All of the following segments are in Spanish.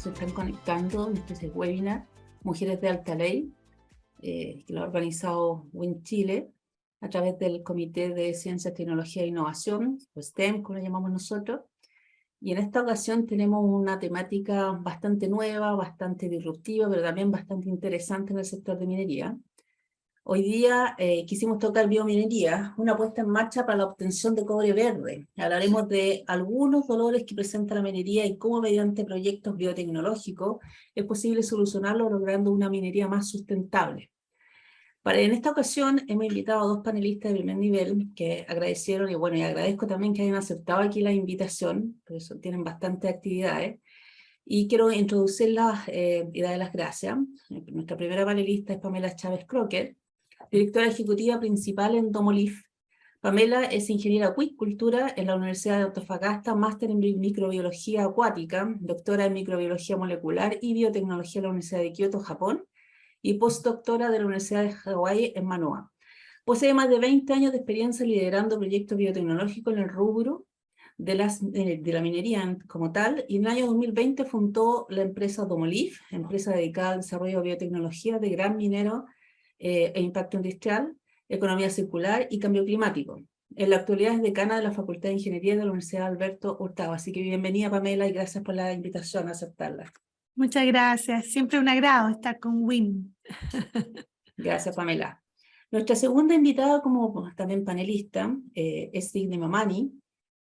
se están conectando en este webinar, Mujeres de Alta Ley, que lo ha organizado WIN Chile, a través del Comité de Ciencia, Tecnología e Innovación, o STEM, como lo llamamos nosotros. Y en esta ocasión tenemos una temática bastante nueva, bastante disruptiva, pero también bastante interesante en el sector de minería. Hoy día quisimos tocar biominería, una puesta en marcha para la obtención de cobre verde. Hablaremos de algunos dolores que presenta la minería y cómo mediante proyectos biotecnológicos es posible solucionarlo logrando una minería más sustentable. En esta ocasión hemos invitado a dos panelistas de primer nivel que agradecieron, y bueno, y agradezco también que hayan aceptado aquí la invitación, por eso tienen bastantes actividades. Y quiero introducirlas y darles las gracias. Nuestra primera panelista es Pamela Chávez Crocker, directora ejecutiva principal en Domolif. Pamela es ingeniera acuicultura en la Universidad de Antofagasta, máster en microbiología acuática, doctora en microbiología molecular y biotecnología en la Universidad de Kioto, Japón, y postdoctora de la Universidad de Hawái en Manoa. Posee más de 20 años de experiencia liderando proyectos biotecnológicos en el rubro de la minería como tal, y en el año 2020 fundó la empresa Domolif, empresa dedicada al desarrollo de biotecnología de gran minero e impacto industrial, economía circular y cambio climático. En la actualidad es decana de la Facultad de Ingeniería de la Universidad Alberto Hurtado. Así que bienvenida, Pamela, y gracias por la invitación a aceptarla. Muchas gracias, siempre un agrado estar con WIN. Gracias, Pamela. Nuestra segunda invitada como también panelista es Signe Mamani.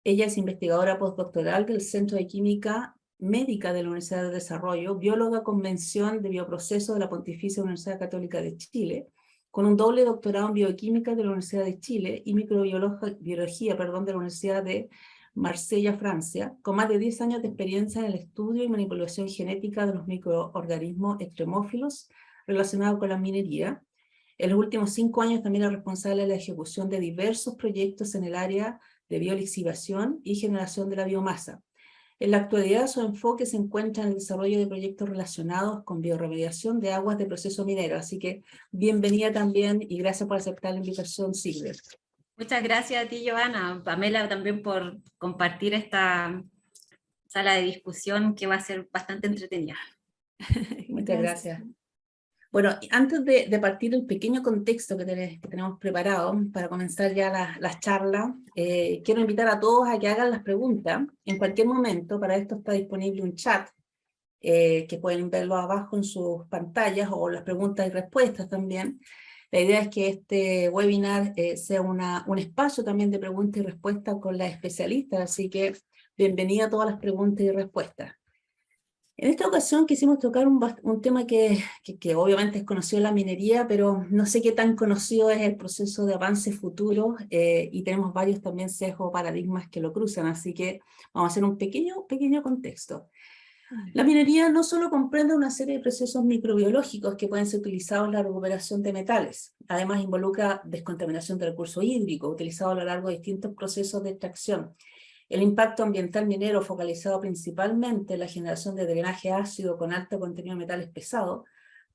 Ella es investigadora postdoctoral del Centro de Química Médica de la Universidad de Desarrollo, bióloga con mención de bioproceso de la Pontificia Universidad Católica de Chile, con un doble doctorado en bioquímica de la Universidad de Chile y microbiología de la Universidad de Marsella, Francia, con más de 10 años de experiencia en el estudio y manipulación genética de los microorganismos extremófilos relacionados con la minería. En los últimos 5 años también es responsable de la ejecución de diversos proyectos en el área de biolixivación y generación de la biomasa. En la actualidad su enfoque se encuentra en el desarrollo de proyectos relacionados con bioremediación de aguas de proceso minero. Así que bienvenida también y gracias por aceptar la invitación, Signe. Muchas gracias a ti, Joana, Pamela, también por compartir esta sala de discusión que va a ser bastante entretenida. Muchas gracias. Bueno, antes de partir el pequeño contexto que tenemos preparado para comenzar ya las charlas, quiero invitar a todos a que hagan las preguntas en cualquier momento. Para esto está disponible un chat que pueden verlo abajo en sus pantallas, o las preguntas y respuestas también. La idea es que este webinar sea un espacio también de preguntas y respuestas con las especialistas, así que bienvenida a todas las preguntas y respuestas. En esta ocasión quisimos tocar un tema que obviamente es conocido en la minería, pero no sé qué tan conocido es el proceso de avance futuro, y tenemos varios también sesgos o paradigmas que lo cruzan, así que vamos a hacer un pequeño contexto. La minería no solo comprende una serie de procesos microbiológicos que pueden ser utilizados en la recuperación de metales, además involucra descontaminación del recurso hídrico, utilizado a lo largo de distintos procesos de extracción. El impacto ambiental minero, focalizado principalmente en la generación de drenaje ácido con alto contenido de metales pesados,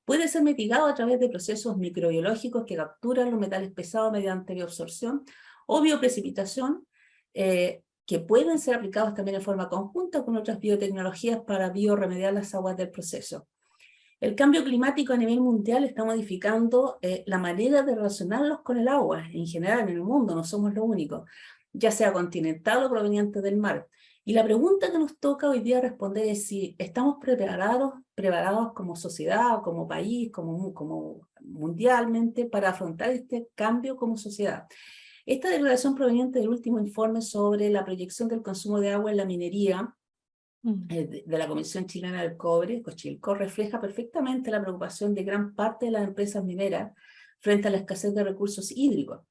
puede ser mitigado a través de procesos microbiológicos que capturan los metales pesados mediante bioabsorción o bioprecipitación, que pueden ser aplicados también en forma conjunta con otras biotecnologías para bioremediar las aguas del proceso. El cambio climático a nivel mundial está modificando la manera de relacionarlos con el agua, en general en el mundo, no somos los únicos, ya sea continental o proveniente del mar. Y la pregunta que nos toca hoy día responder es si estamos preparados como sociedad, como país, como mundialmente, para afrontar este cambio como sociedad. Esta declaración proveniente del último informe sobre la proyección del consumo de agua en la minería de la Comisión Chilena del Cobre, Cochilco, refleja perfectamente la preocupación de gran parte de las empresas mineras frente a la escasez de recursos hídricos,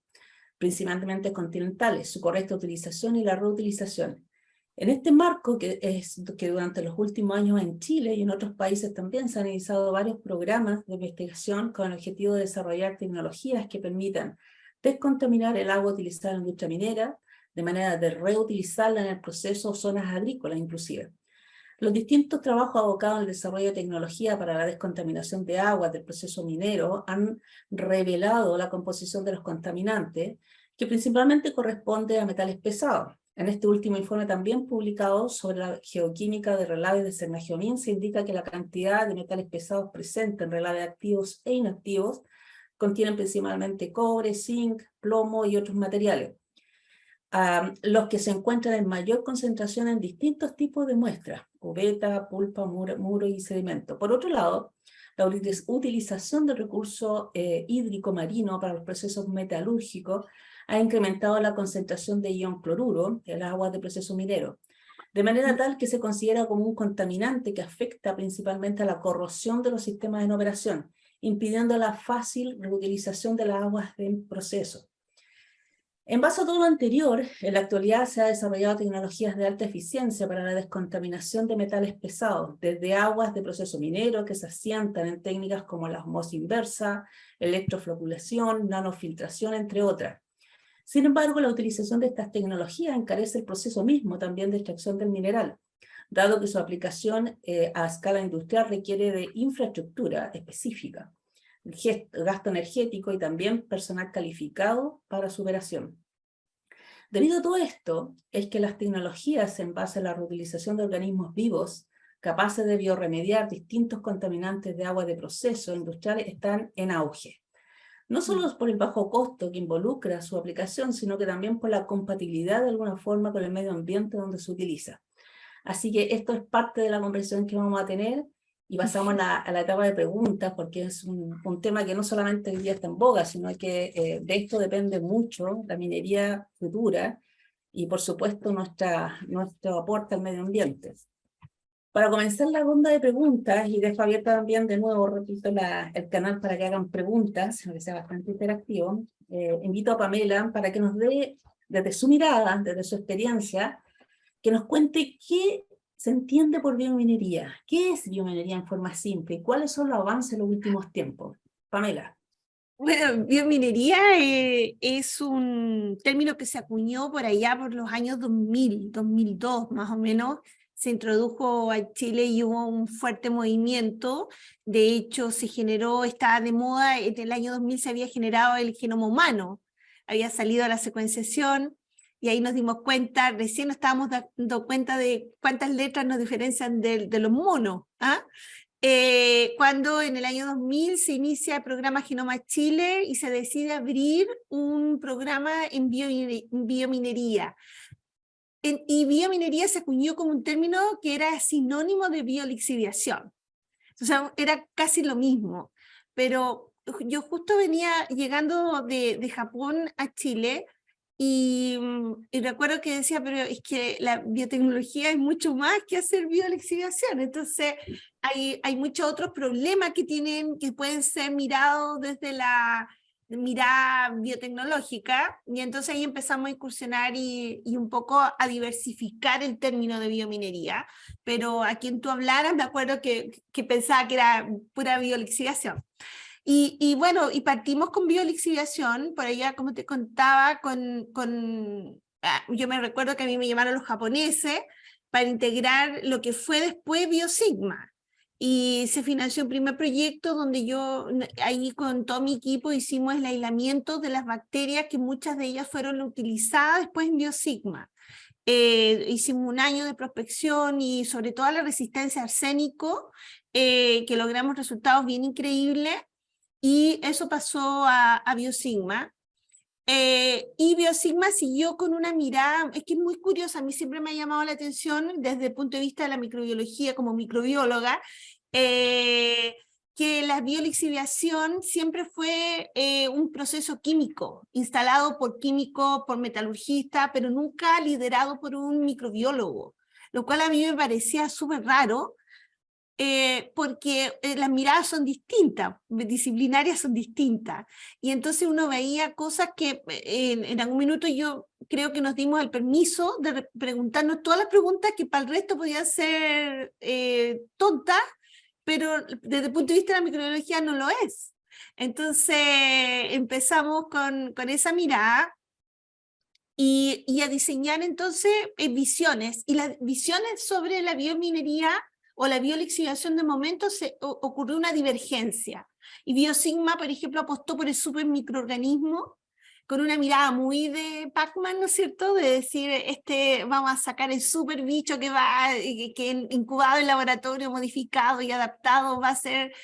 principalmente continentales, su correcta utilización y la reutilización. En este marco, que durante los últimos años en Chile y en otros países también se han iniciado varios programas de investigación con el objetivo de desarrollar tecnologías que permitan descontaminar el agua utilizada en la industria minera, de manera de reutilizarla en el proceso o zonas agrícolas inclusive. Los distintos trabajos abocados al desarrollo de tecnología para la descontaminación de aguas del proceso minero han revelado la composición de los contaminantes, que principalmente corresponde a metales pesados, En este último informe también publicado sobre la geoquímica de relaves de Cernagiomín se indica que la cantidad de metales pesados presentes en relaves activos e inactivos contienen principalmente cobre, zinc, plomo y otros materiales, los que se encuentran en mayor concentración en distintos tipos de muestras, cubeta, pulpa, muro y sedimento. Por otro lado, la utilización del recurso hídrico marino para los procesos metalúrgicos ha incrementado la concentración de ion cloruro en las aguas de proceso minero, de manera tal que se considera como un contaminante que afecta principalmente a la corrosión de los sistemas en operación, impidiendo la fácil reutilización de las aguas del proceso. En base a todo lo anterior, en la actualidad se ha desarrollado tecnologías de alta eficiencia para la descontaminación de metales pesados, desde aguas de proceso minero que se asientan en técnicas como la osmosis inversa, electrofloculación, nanofiltración, entre otras. Sin embargo, la utilización de estas tecnologías encarece el proceso mismo también de extracción del mineral, dado que su aplicación a escala industrial requiere de infraestructura específica, gasto energético y también personal calificado para su operación. Debido a todo esto, es que las tecnologías en base a la reutilización de organismos vivos capaces de biorremediar distintos contaminantes de agua de proceso industriales están en auge. No solo por el bajo costo que involucra su aplicación, sino que también por la compatibilidad de alguna forma con el medio ambiente donde se utiliza. Así que esto es parte de la conversación que vamos a tener y pasamos a la etapa de preguntas, porque es un tema que no solamente hoy día está en boga, sino que de esto depende mucho la minería futura y por supuesto nuestro aporte al medio ambiente. Para comenzar la ronda de preguntas, y dejo abierto también de nuevo, repito, el canal para que hagan preguntas, que sea bastante interactivo, invito a Pamela para que nos dé, desde su mirada, desde su experiencia, que nos cuente qué se entiende por biominería, qué es biominería en forma simple y cuáles son los avances en los últimos tiempos. Pamela. Bueno, biominería es un término que se acuñó por allá por los años 2000, 2002 más o menos. Se introdujo a Chile y hubo un fuerte movimiento. De hecho, estaba de moda, en el año 2000 se había generado el genoma humano, había salido la secuenciación y ahí nos dimos cuenta, recién nos estábamos dando cuenta de cuántas letras nos diferencian de los monos, ¿ah? Cuando en el año 2000 se inicia el programa Genoma Chile y se decide abrir un programa en biominería. Y biominería se acuñó como un término que era sinónimo de biolixiviación. O sea, era casi lo mismo. Pero yo justo venía llegando de Japón a Chile y recuerdo que decía, pero es que la biotecnología es mucho más que hacer biolixiviación. Entonces, hay muchos otros problemas que pueden ser mirados desde la mirada biotecnológica, y entonces ahí empezamos a incursionar y un poco a diversificar el término de biominería, pero a quien tú hablaras me acuerdo que pensaba que era pura biolixiviación. Y bueno, y partimos con biolixiviación, por allá como te contaba, yo me recuerdo que a mí me llamaron los japoneses para integrar lo que fue después Biosigma. Y se financió un primer proyecto donde yo ahí con todo mi equipo hicimos el aislamiento de las bacterias, que muchas de ellas fueron utilizadas después en Biosigma. Hicimos un año de prospección y sobre todo la resistencia a arsénico, que logramos resultados bien increíbles, y eso pasó a Biosigma. Y Biosigma siguió con una mirada, es que es muy curiosa, a mí siempre me ha llamado la atención desde el punto de vista de la microbiología como microbióloga, que la biolixiviación siempre fue un proceso químico, instalado por químicos, por metalurgistas, pero nunca liderado por un microbiólogo, lo cual a mí me parecía súper raro, porque las miradas son distintas, disciplinarias son distintas, y entonces uno veía cosas que en algún minuto yo creo que nos dimos el permiso de preguntarnos todas las preguntas que para el resto podían ser tontas, pero desde el punto de vista de la microbiología no lo es. Entonces empezamos con esa mirada y a diseñar entonces visiones, y las visiones sobre la biominería o la biolixiviación de momento ocurrió una divergencia. Y Biosigma, por ejemplo, apostó por el supermicroorganismo, con una mirada muy de Pac-Man, ¿no es cierto? De decir, vamos a sacar el super bicho que va, que incubado en laboratorio, modificado y adaptado, va a ser,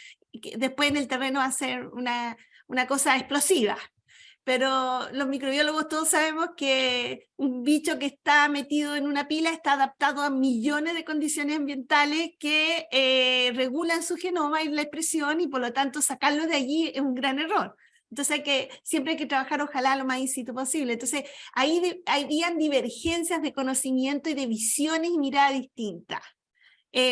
que después en el terreno va a ser una cosa explosiva. Pero los microbiólogos todos sabemos que un bicho que está metido en una pila está adaptado a millones de condiciones ambientales que regulan su genoma y la expresión, y por lo tanto sacarlo de allí es un gran error. Entonces siempre hay que trabajar ojalá lo más in situ posible. Entonces ahí habían divergencias de conocimiento y de visiones y miradas distintas.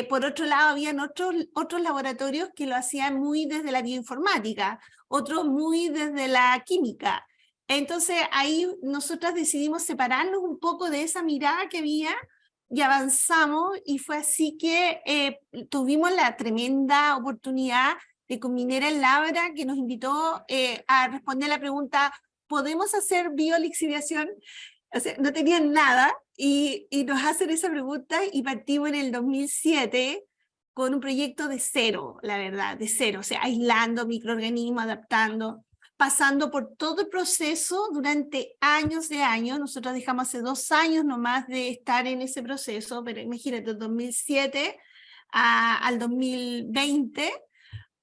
Por otro lado, habían otros laboratorios que lo hacían muy desde la bioinformática, otros muy desde la química. Entonces ahí nosotras decidimos separarnos un poco de esa mirada que había y avanzamos, y fue así que tuvimos la tremenda oportunidad de con Minera en Labra, que nos invitó a responder la pregunta, ¿podemos hacer biolixiviación? O sea, no tenían nada y nos hacen esa pregunta, y partimos en el 2007 con un proyecto de cero, la verdad, de cero, o sea, aislando microorganismos, adaptando, pasando por todo el proceso durante años de años. Nosotros dejamos hace 2 años nomás de estar en ese proceso, pero imagínate, del 2007 al 2020,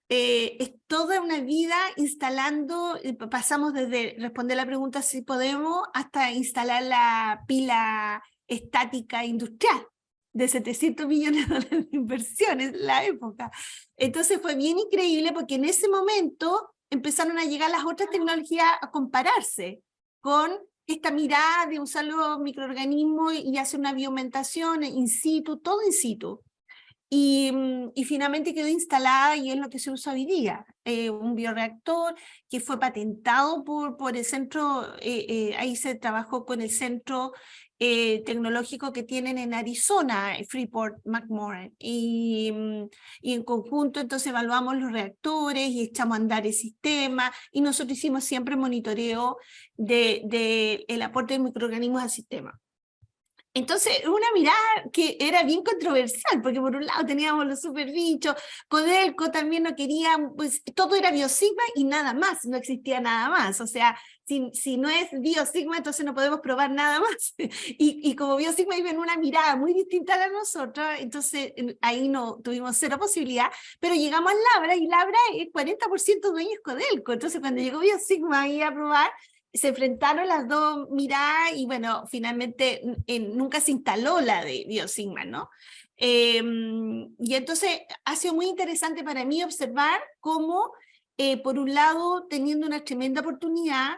es toda una vida instalando, pasamos desde responder la pregunta si podemos hasta instalar la pila estática industrial de 700 millones de dólares de inversiones en la época. Entonces fue bien increíble, porque en ese momento empezaron a llegar las otras tecnologías a compararse con esta mirada de usar los microorganismos y hacer una biomentación in situ, todo in situ. Y finalmente quedó instalada, y es lo que se usa hoy día, un bioreactor que fue patentado por el centro, ahí se trabajó con el centro tecnológico que tienen en Arizona, Freeport McMoran, y en conjunto entonces evaluamos los reactores y echamos a andar el sistema, y nosotros hicimos siempre monitoreo del aporte de microorganismos al sistema. Entonces, una mirada que era bien controversial, porque por un lado teníamos los superbichos, Codelco también no quería, pues todo era Biosigma y nada más, no existía nada más. O sea, si no es Biosigma, entonces no podemos probar nada más. Y como Biosigma iba en una mirada muy distinta a la de nosotros, entonces ahí no tuvimos cero posibilidad, pero llegamos a Labra, y Labra es 40% dueño es Codelco. Entonces cuando llegó Biosigma ahí a probar, se enfrentaron las dos miradas, y bueno, finalmente nunca se instaló la de Biosigma, ¿no? Y entonces ha sido muy interesante para mí observar cómo, por un lado, teniendo una tremenda oportunidad,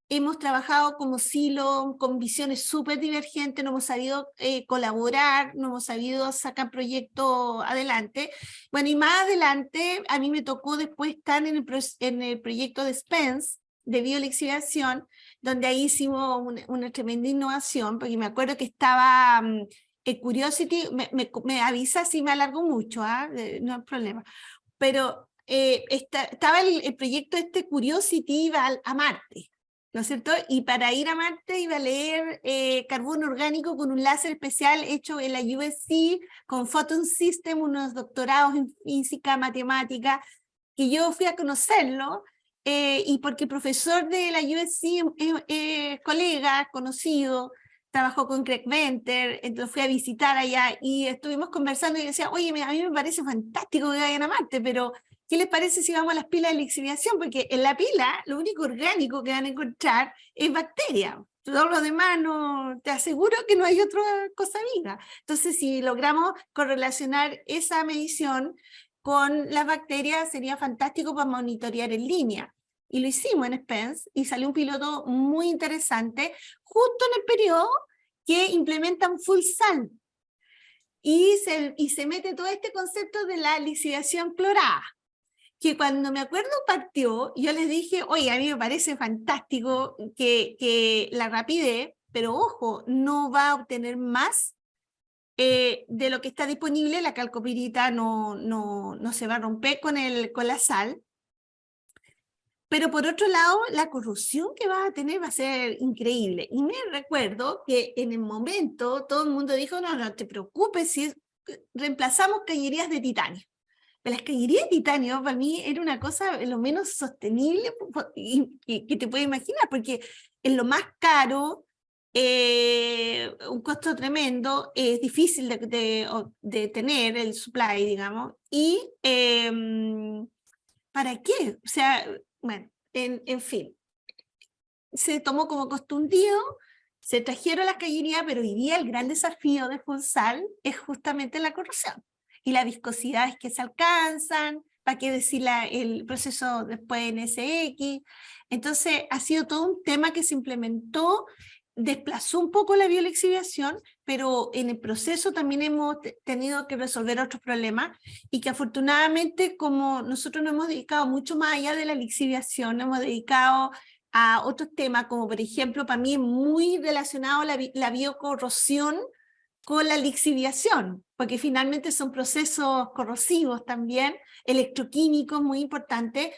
hemos trabajado como silo, con visiones súper divergentes, no hemos sabido colaborar, no hemos sabido sacar proyectos adelante. Bueno, y más adelante a mí me tocó después estar en el proyecto de Spence, de biolixiviación, donde ahí hicimos una tremenda innovación, porque me acuerdo que estaba Curiosity, me avisa si me alargo mucho, no hay problema, pero estaba el proyecto Curiosity iba a Marte, ¿no es cierto? Y para ir a Marte iba a leer carbono orgánico con un láser especial hecho en la USC, con Photon System, unos doctorados en física, matemática, que yo fui a conocerlo, y porque el profesor de la USC es colega, conocido, trabajó con Craig Venter, entonces fui a visitar allá y estuvimos conversando, y decía, oye, a mí me parece fantástico que vayan a Marte, pero ¿qué les parece si vamos a las pilas de lixiviación? Porque en la pila lo único orgánico que van a encontrar es bacteria. Todo lo demás no, te aseguro que no hay otra cosa viva. Entonces, si logramos correlacionar esa medición con las bacterias, sería fantástico para monitorear en línea. Y lo hicimos en Spence, y salió un piloto muy interesante, justo en el periodo que implementan full sal. Y se mete todo este concepto de la lixiviación clorada, que cuando me acuerdo partió, yo les dije, oye, a mí me parece fantástico que la rapidez, pero ojo, no va a obtener más de lo que está disponible. La calcopirita no se va a romper con la sal, pero por otro lado, la corrosión que va a tener va a ser increíble. Y me recuerdo que en el momento todo el mundo dijo, no te preocupes, si reemplazamos cañerías de titanio. Pero la escayería de titanio para mí era una cosa lo menos sostenible que te puedes imaginar, porque es lo más caro, un costo tremendo, es difícil de tener el supply, digamos, y ¿para qué? O sea, bueno, en fin, se tomó como costumbre, se trajeron las cañerías, pero hoy día el gran desafío de Funsal es justamente la corrosión y las viscosidades que se alcanzan, para qué decir el proceso después en SX. Entonces ha sido todo un tema que se implementó, desplazó un poco la biolixiviación, pero en el proceso también hemos tenido que resolver otros problemas y que afortunadamente, como nosotros nos hemos dedicado mucho más allá de la lixiviación, nos hemos dedicado a otros temas, como por ejemplo, para mí es muy relacionado la biocorrosión con la lixiviación, porque finalmente son procesos corrosivos también, electroquímicos muy importantes,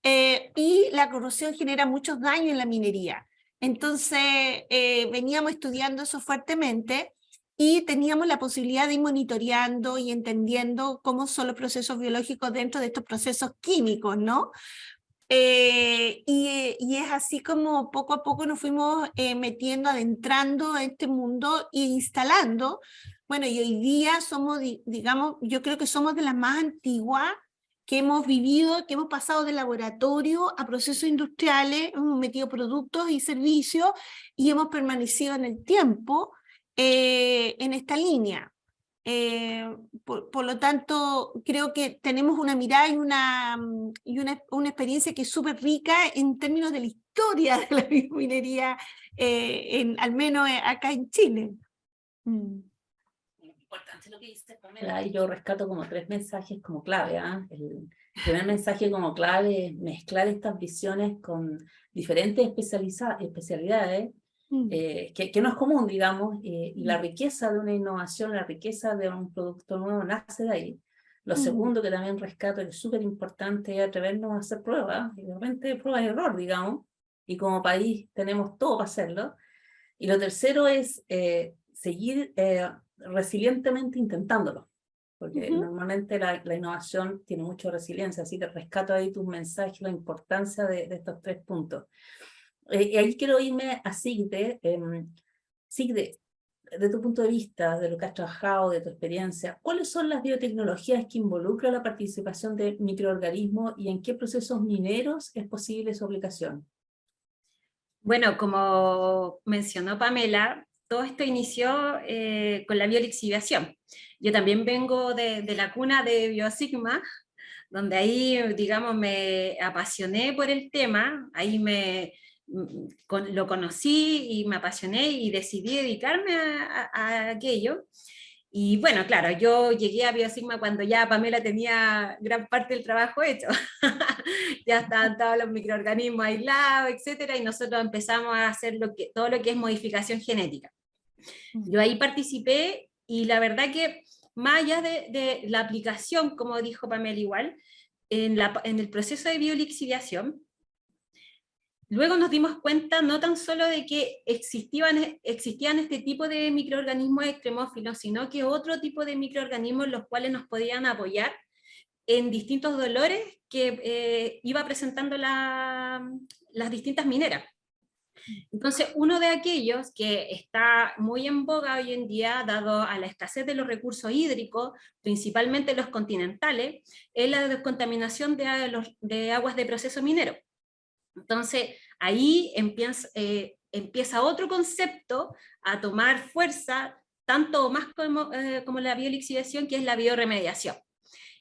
y la corrosión genera muchos daños en la minería. Entonces, veníamos estudiando eso fuertemente y teníamos la posibilidad de ir monitoreando y entendiendo cómo son los procesos biológicos dentro de estos procesos químicos, ¿no? Y es así como poco a poco nos fuimos metiendo, adentrando a este mundo e instalando. Bueno, y hoy día somos, digamos, yo creo que somos de las más antiguas que hemos vivido, que hemos pasado de laboratorio a procesos industriales, hemos metido productos y servicios y hemos permanecido en el tiempo en esta línea. Por lo tanto, creo que tenemos una mirada y una experiencia que es súper rica en términos de la historia de la minería, al menos acá en Chile. Importante lo que dice Pamela, y yo rescato como 3 mensajes como clave. El primer mensaje como clave es mezclar estas visiones con diferentes especialidades, que no es común, digamos, y la riqueza de una innovación, la riqueza de un producto nuevo nace de ahí. Lo segundo que también rescato, que es súper importante, es atrevernos a hacer pruebas, y de repente pruebas de error, digamos, y como país tenemos todo para hacerlo. Y lo tercero es seguir resilientemente intentándolo, porque normalmente la innovación tiene mucha resiliencia, así que rescato ahí tus mensajes, la importancia de estos 3 puntos. Y ahí quiero irme a Sigde. Sigde, de tu punto de vista, de lo que has trabajado, de tu experiencia, ¿cuáles son las biotecnologías que involucran la participación de microorganismos y en qué procesos mineros es posible su aplicación? Bueno, como mencionó Pamela, todo esto inició con la biolixiviación. Yo también vengo de la cuna de Biosigma, donde ahí, digamos, me apasioné por el tema, ahí lo conocí y me apasioné y decidí dedicarme a aquello. Y bueno, claro, yo llegué a Biosigma cuando ya Pamela tenía gran parte del trabajo hecho. Ya estaban todos los microorganismos aislados, etcétera, y nosotros empezamos a hacer todo lo que es modificación genética. Yo ahí participé y la verdad que más allá de la aplicación, como dijo Pamela igual, en el proceso de biolixiviación, luego nos dimos cuenta no tan solo de que existían este tipo de microorganismos extremófilos, sino que otro tipo de microorganismos los cuales nos podían apoyar en distintos dolores que iba presentando las distintas mineras. Entonces, uno de aquellos que está muy en boga hoy en día, dado a la escasez de los recursos hídricos, principalmente los continentales, es la descontaminación de aguas de proceso minero. Entonces, ahí empieza otro concepto a tomar fuerza, tanto o más como la biolixiviación, que es la bioremediación.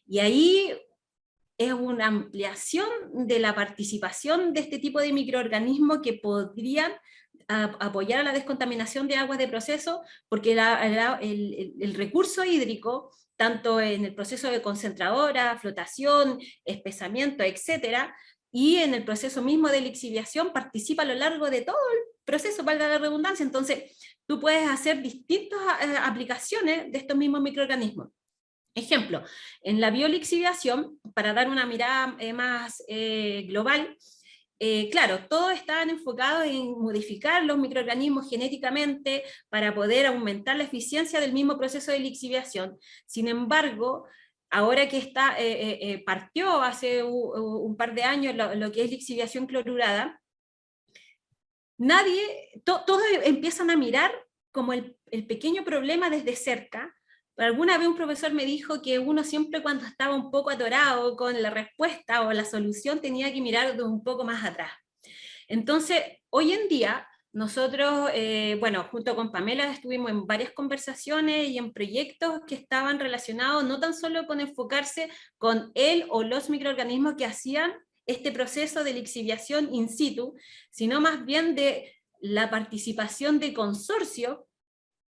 Y ahí es una ampliación de la participación de este tipo de microorganismos que podrían apoyar a la descontaminación de aguas de proceso, porque el recurso hídrico, tanto en el proceso de concentradora, flotación, espesamiento, etcétera, y en el proceso mismo de lixiviación, participa a lo largo de todo el proceso, valga la redundancia. Entonces, tú puedes hacer distintas aplicaciones de estos mismos microorganismos. Ejemplo, en la biolixiviación, para dar una mirada más global, claro, todos estaban enfocados en modificar los microorganismos genéticamente para poder aumentar la eficiencia del mismo proceso de lixiviación. Sin embargo, ahora que está, partió hace un par de años lo que es lixiviación clorurada, todos empiezan a mirar como el pequeño problema desde cerca. Alguna vez un profesor me dijo que uno siempre cuando estaba un poco atorado con la respuesta o la solución tenía que mirar de un poco más atrás. Entonces, hoy en día, nosotros, bueno, junto con Pamela estuvimos en varias conversaciones y en proyectos que estaban relacionados no tan solo con enfocarse con él o los microorganismos que hacían este proceso de lixiviación in situ, sino más bien de la participación de consorcios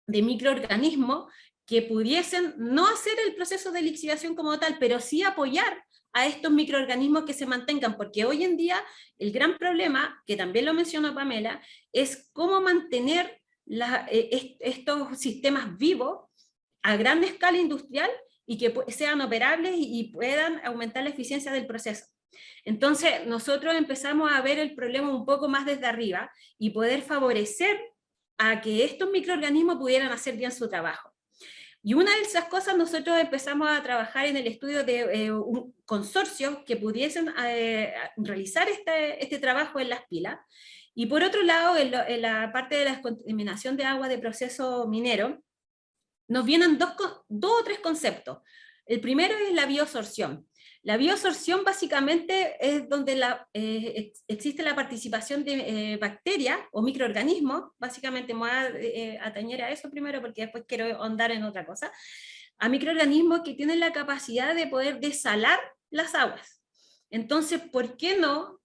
de microorganismos que pudiesen no hacer el proceso de lixiviación como tal, pero sí apoyar a estos microorganismos que se mantengan, porque hoy en día el gran problema, que también lo mencionó Pamela, es cómo mantener estos sistemas vivos a gran escala industrial y que sean operables y puedan aumentar la eficiencia del proceso. Entonces nosotros empezamos a ver el problema un poco más desde arriba y poder favorecer a que estos microorganismos pudieran hacer bien su trabajo. Y una de esas cosas nosotros empezamos a trabajar en el estudio de un consorcio que pudiesen realizar este trabajo en las pilas. Y por otro lado, en la parte de la contaminación de agua de proceso minero, nos vienen dos o tres conceptos. El primero es la biosorción. La biosorción básicamente es donde existe la participación de bacterias o microorganismos, básicamente me voy a atañer a eso primero porque después quiero ahondar en otra cosa, a microorganismos que tienen la capacidad de poder desalar las aguas. Entonces, ¿por qué no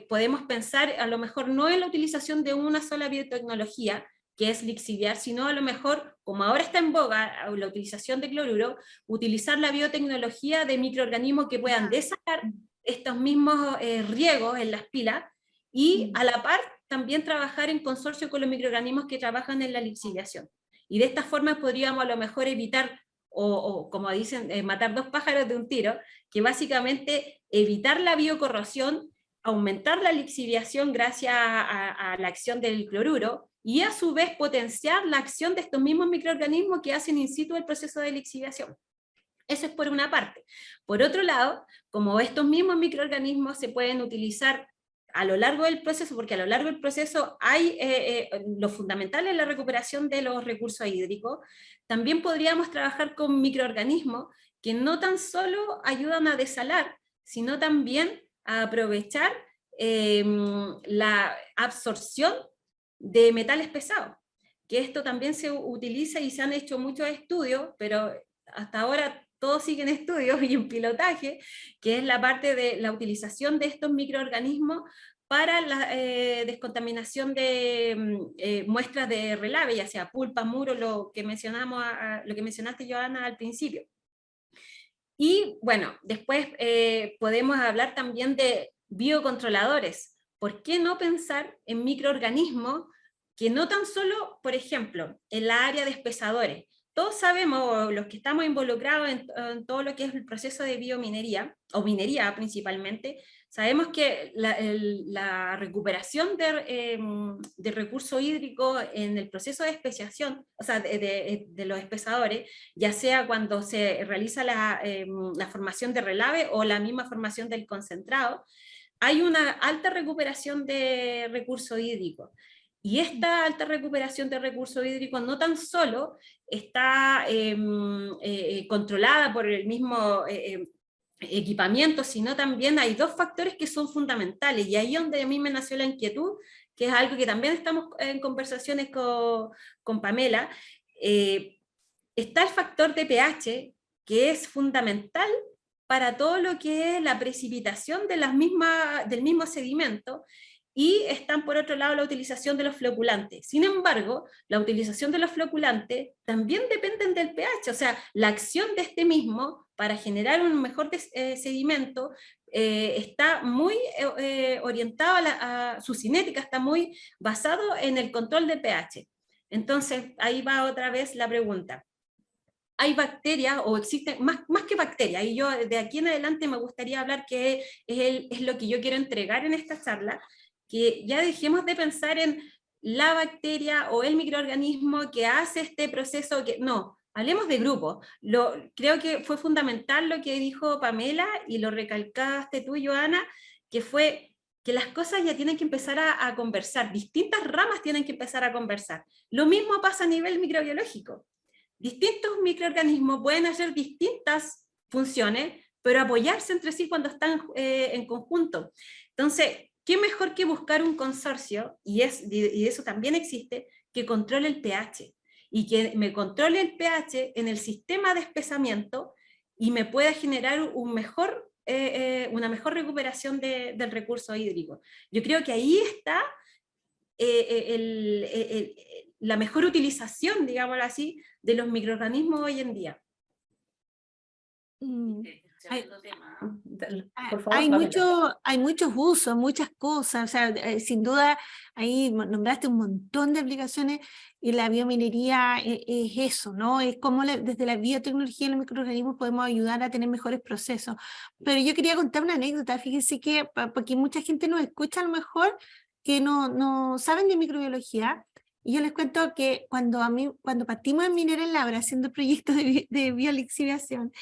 podemos pensar a lo mejor no en la utilización de una sola biotecnología, que es lixiviar, sino a lo mejor, como ahora está en boga la utilización de cloruro, utilizar la biotecnología de microorganismos que puedan desalar estos mismos riegos en las pilas, y a la par también trabajar en consorcio con los microorganismos que trabajan en la lixiviación. Y de esta forma podríamos a lo mejor evitar, o como dicen, matar dos pájaros de un tiro, que básicamente evitar la biocorrosión, aumentar la lixiviación gracias a la acción del cloruro, y a su vez potenciar la acción de estos mismos microorganismos que hacen in situ el proceso de lixiviación. Eso es por una parte. Por otro lado, como estos mismos microorganismos se pueden utilizar a lo largo del proceso, porque a lo largo del proceso hay lo fundamental en la recuperación de los recursos hídricos, también podríamos trabajar con microorganismos que no tan solo ayudan a desalar, sino también a aprovechar la absorción de metales pesados, que esto también se utiliza y se han hecho muchos estudios, pero hasta ahora todos siguen estudios y en pilotaje, que es la parte de la utilización de estos microorganismos para la descontaminación de muestras de relave, ya sea pulpa, muro, lo que mencionaste, Joana, al principio. Y bueno, después podemos hablar también de biocontroladores. ¿Por qué no pensar en microorganismos que no tan solo, por ejemplo, en la área de espesadores? Todos sabemos, los que estamos involucrados en todo lo que es el proceso de biominería, o minería principalmente, sabemos que la recuperación de recursos hídricos en el proceso de especiación, o sea, de los espesadores, ya sea cuando se realiza la formación de relave o la misma formación del concentrado, hay una alta recuperación de recursos hídricos. Y esta alta recuperación de recursos hídricos no tan solo está controlada por el mismo equipamiento, sino también hay dos factores que son fundamentales, y ahí es donde a mí me nació la inquietud, que es algo que también estamos en conversaciones con Pamela. Está el factor de pH, que es fundamental para todo lo que es la precipitación de del mismo sedimento, y están por otro lado la utilización de los floculantes. Sin embargo, la utilización de los floculantes también dependen del pH, o sea, la acción de este mismo para generar un mejor sedimento está muy orientado su cinética está muy basado en el control de pH. Entonces, ahí va otra vez la pregunta. ¿Hay bacterias o existen, más que bacterias? Y yo de aquí en adelante me gustaría hablar que es lo que yo quiero entregar en esta charla, que ya dejemos de pensar en la bacteria o el microorganismo que hace este proceso, no, Hablemos de grupo. Creo que fue fundamental lo que dijo Pamela y lo recalcaste tú, Joana, que fue que las cosas ya tienen que empezar a conversar, distintas ramas tienen que empezar a conversar. Lo mismo pasa a nivel microbiológico. Distintos microorganismos pueden hacer distintas funciones, pero apoyarse entre sí cuando están en conjunto. Entonces, ¿qué mejor que buscar un consorcio, y eso también existe, que controle el pH? Y que me controle el pH en el sistema de espesamiento y me pueda generar una mejor recuperación del recurso hídrico. Yo creo que ahí está la mejor utilización, digámoslo así, de los microorganismos hoy en día. Por favor, hay muchos usos, muchas cosas, o sea, sin duda ahí nombraste un montón de aplicaciones y la biominería es eso, ¿no? Es como desde la biotecnología y los microorganismos podemos ayudar a tener mejores procesos. Pero yo quería contar una anécdota, fíjense que, porque mucha gente nos escucha a lo mejor que no saben de microbiología. Y yo les cuento que cuando partimos en Minera Labra haciendo proyectos de biolixiviación,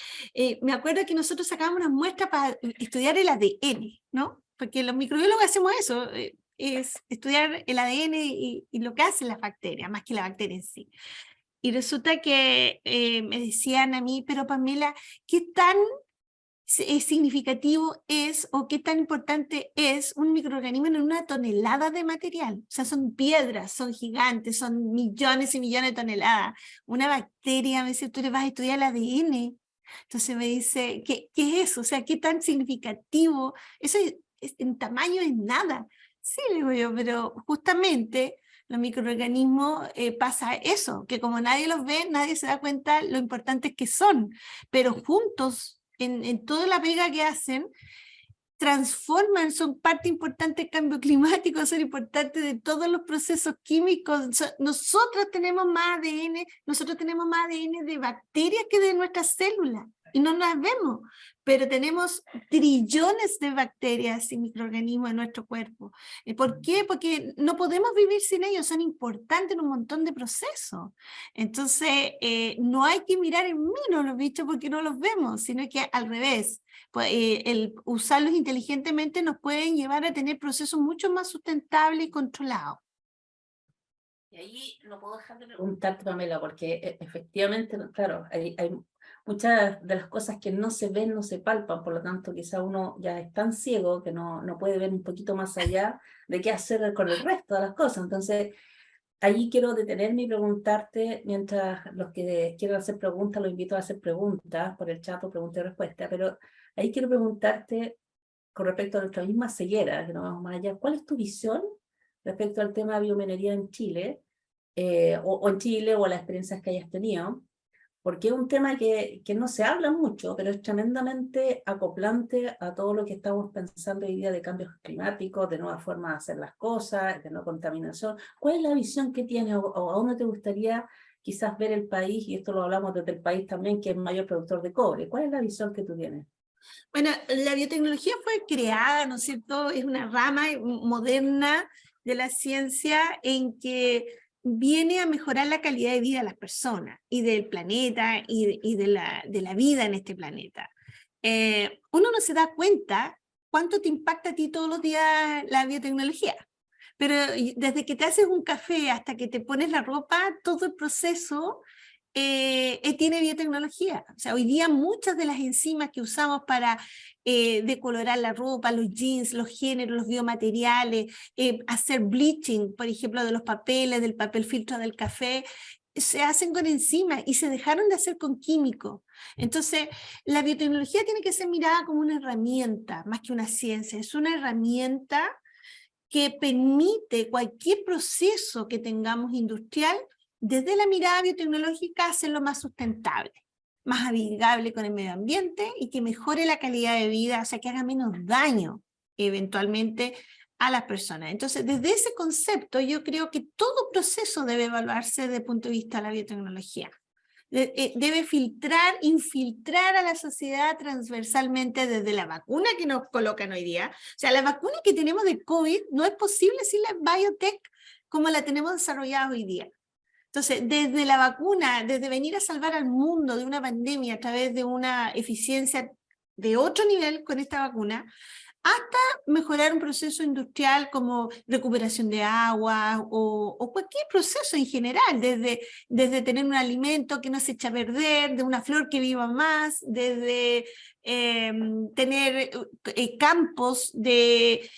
me acuerdo que nosotros sacábamos unas muestras para estudiar el ADN, ¿no? Porque los microbiólogos hacemos eso, es estudiar el ADN y lo que hacen las bacterias, más que la bacteria en sí. Y resulta que me decían a mí, pero Pamela, ¿qué tan significativo es o qué tan importante es un microorganismo en una tonelada de material? O sea, son piedras, son gigantes, son millones y millones de toneladas. Una bacteria, me dice, tú le vas a estudiar el ADN. Entonces me dice, ¿qué es eso? O sea, ¿qué tan significativo? Eso en tamaño es nada. Sí, le digo yo, pero justamente los microorganismos pasa eso, que como nadie los ve, nadie se da cuenta lo importantes que son, pero juntos, en toda la pega que hacen, transforman, son parte importante del cambio climático, son importantes de todos los procesos químicos. Nosotros tenemos más ADN de bacterias que de nuestras células, y no las vemos, pero tenemos trillones de bacterias y microorganismos en nuestro cuerpo. ¿Por qué? Porque no podemos vivir sin ellos, son importantes en un montón de procesos. Entonces, no hay que mirar en menos los bichos porque no los vemos, sino que al revés. Pues, el usarlos inteligentemente nos pueden llevar a tener procesos mucho más sustentables y controlados. Y ahí no puedo dejar de preguntarte, Pamela, porque efectivamente, claro, hay muchas de las cosas que no se ven, no se palpan, por lo tanto quizá uno ya es tan ciego que no puede ver un poquito más allá de qué hacer con el resto de las cosas. Entonces, allí quiero detenerme y preguntarte, mientras los que quieran hacer preguntas, los invito a hacer preguntas por el chat o pregunta y respuesta, pero ahí quiero preguntarte con respecto a nuestra misma ceguera, que no vamos más allá, ¿cuál es tu visión respecto al tema de biominería en Chile, o en Chile, o las experiencias que hayas tenido? Porque es un tema que no se habla mucho, pero es tremendamente acoplante a todo lo que estamos pensando hoy día de cambios climáticos, de nuevas formas de hacer las cosas, de no contaminación. ¿Cuál es la visión que tienes, o a dónde te gustaría quizás ver el país? Y esto lo hablamos desde el país también, que es mayor productor de cobre. ¿Cuál es la visión que tú tienes? Bueno, la biotecnología fue creada, ¿no es cierto? Es una rama moderna de la ciencia en que viene a mejorar la calidad de vida de las personas y del planeta y de la vida en este planeta. Uno no se da cuenta cuánto te impacta a ti todos los días la biotecnología, pero desde que te haces un café hasta que te pones la ropa, todo el proceso tiene biotecnología. O sea, hoy día muchas de las enzimas que usamos para decolorar la ropa, los jeans, los géneros, los biomateriales, hacer bleaching, por ejemplo, de los papeles, del papel filtro del café, se hacen con enzimas y se dejaron de hacer con químicos. Entonces, la biotecnología tiene que ser mirada como una herramienta, más que una ciencia. Es una herramienta que permite cualquier proceso que tengamos industrial, desde la mirada biotecnológica, hacerlo más sustentable, más amigable con el medio ambiente y que mejore la calidad de vida, o sea, que haga menos daño eventualmente a las personas. Entonces, desde ese concepto, yo creo que todo proceso debe evaluarse desde el punto de vista de la biotecnología. Debe infiltrar a la sociedad transversalmente desde la vacuna que nos colocan hoy día. O sea, la vacuna que tenemos de COVID no es posible sin la biotech como la tenemos desarrollada hoy día. Entonces, desde la vacuna, desde venir a salvar al mundo de una pandemia a través de una eficiencia de otro nivel con esta vacuna, hasta mejorar un proceso industrial como recuperación de agua o cualquier proceso en general, desde tener un alimento que no se echa a perder, de una flor que viva más, desde tener campos de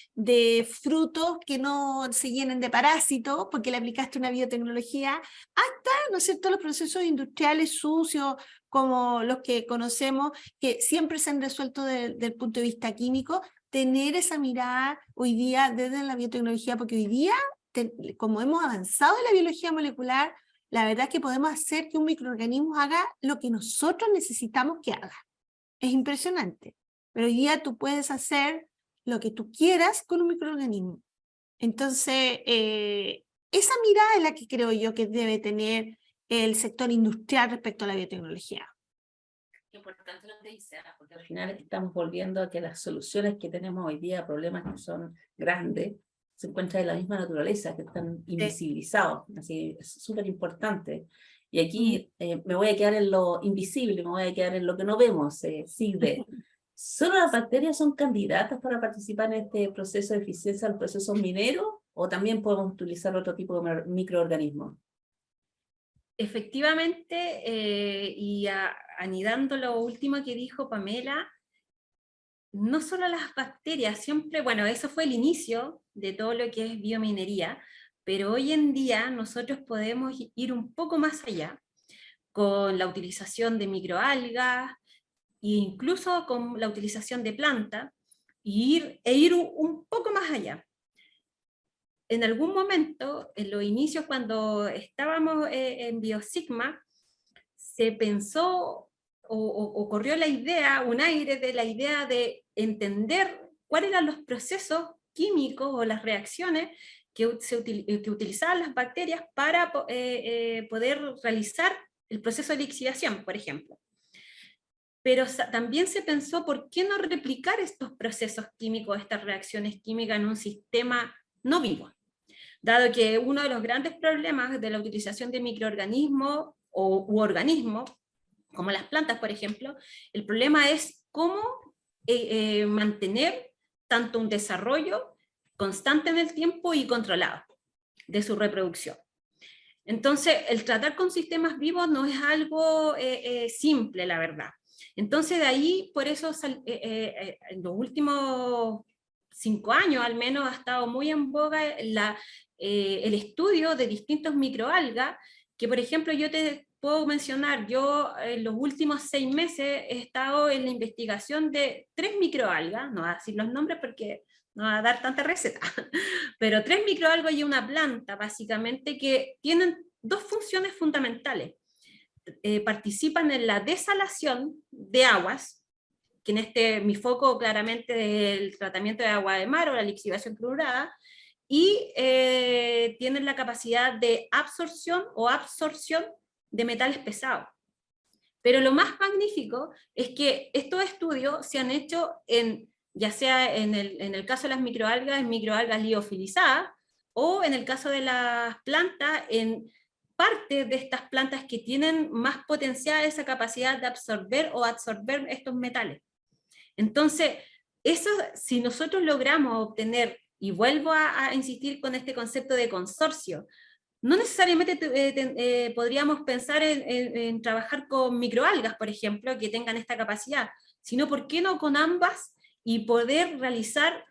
frutos que no se llenen de parásitos porque le aplicaste una biotecnología, hasta, ¿no es cierto?, los procesos industriales sucios como los que conocemos, que siempre se han resuelto desde el punto de vista químico. Tener esa mirada hoy día desde la biotecnología, porque hoy día, como hemos avanzado en la biología molecular, la verdad es que podemos hacer que un microorganismo haga lo que nosotros necesitamos que haga. Es impresionante. Pero hoy día tú puedes hacer lo que tú quieras con un microorganismo. Entonces, esa mirada es la que creo yo que debe tener el sector industrial respecto a la biotecnología. Importante lo que dice, porque al final estamos volviendo a que las soluciones que tenemos hoy día a problemas que son grandes se encuentran de la misma naturaleza, que están invisibilizados, así es súper importante. Y aquí me voy a quedar en lo invisible, me voy a quedar en lo que no vemos, SIGD. ¿Solo las bacterias son candidatas para participar en este proceso de eficiencia del proceso minero o también podemos utilizar otro tipo de microorganismos? Efectivamente, y anidando lo último que dijo Pamela, no solo las bacterias, siempre, bueno, eso fue el inicio de todo lo que es biominería, pero hoy en día nosotros podemos ir un poco más allá con la utilización de microalgas e incluso con la utilización de plantas e ir un poco más allá. En algún momento, en los inicios cuando estábamos en Biosigma, se pensó o corrió la idea, un aire de la idea de entender cuáles eran los procesos químicos o las reacciones que utilizaban las bacterias para poder realizar el proceso de lixiviación, por ejemplo. Pero también se pensó por qué no replicar estos procesos químicos, estas reacciones químicas en un sistema no vivo. Dado que uno de los grandes problemas de la utilización de microorganismos u organismos, como las plantas, por ejemplo, el problema es cómo mantener tanto un desarrollo constante en el tiempo y controlado de su reproducción. Entonces, el tratar con sistemas vivos no es algo simple, la verdad. Entonces, de ahí, por eso, en los últimos 5 años al menos, ha estado muy en boga el estudio de distintos microalgas, que por ejemplo yo te puedo mencionar, yo en los últimos 6 meses he estado en la investigación de 3 microalgas, no voy a decir los nombres porque no va a dar tanta receta, pero 3 microalgas y una planta básicamente que tienen 2 funciones fundamentales. Participan en la desalación de aguas, que en mi foco claramente es el tratamiento de agua de mar o la lixiviación clorurada, y tienen la capacidad de absorción de metales pesados. Pero lo más magnífico es que estos estudios se han hecho ya sea en el caso de las microalgas liofilizadas, o en el caso de las plantas, en parte de estas plantas que tienen más potencial esa capacidad de absorber estos metales. Entonces, eso, si nosotros logramos obtener, y vuelvo a insistir con este concepto de consorcio, no necesariamente podríamos pensar en trabajar con microalgas, por ejemplo, que tengan esta capacidad, sino por qué no con ambas y poder realizar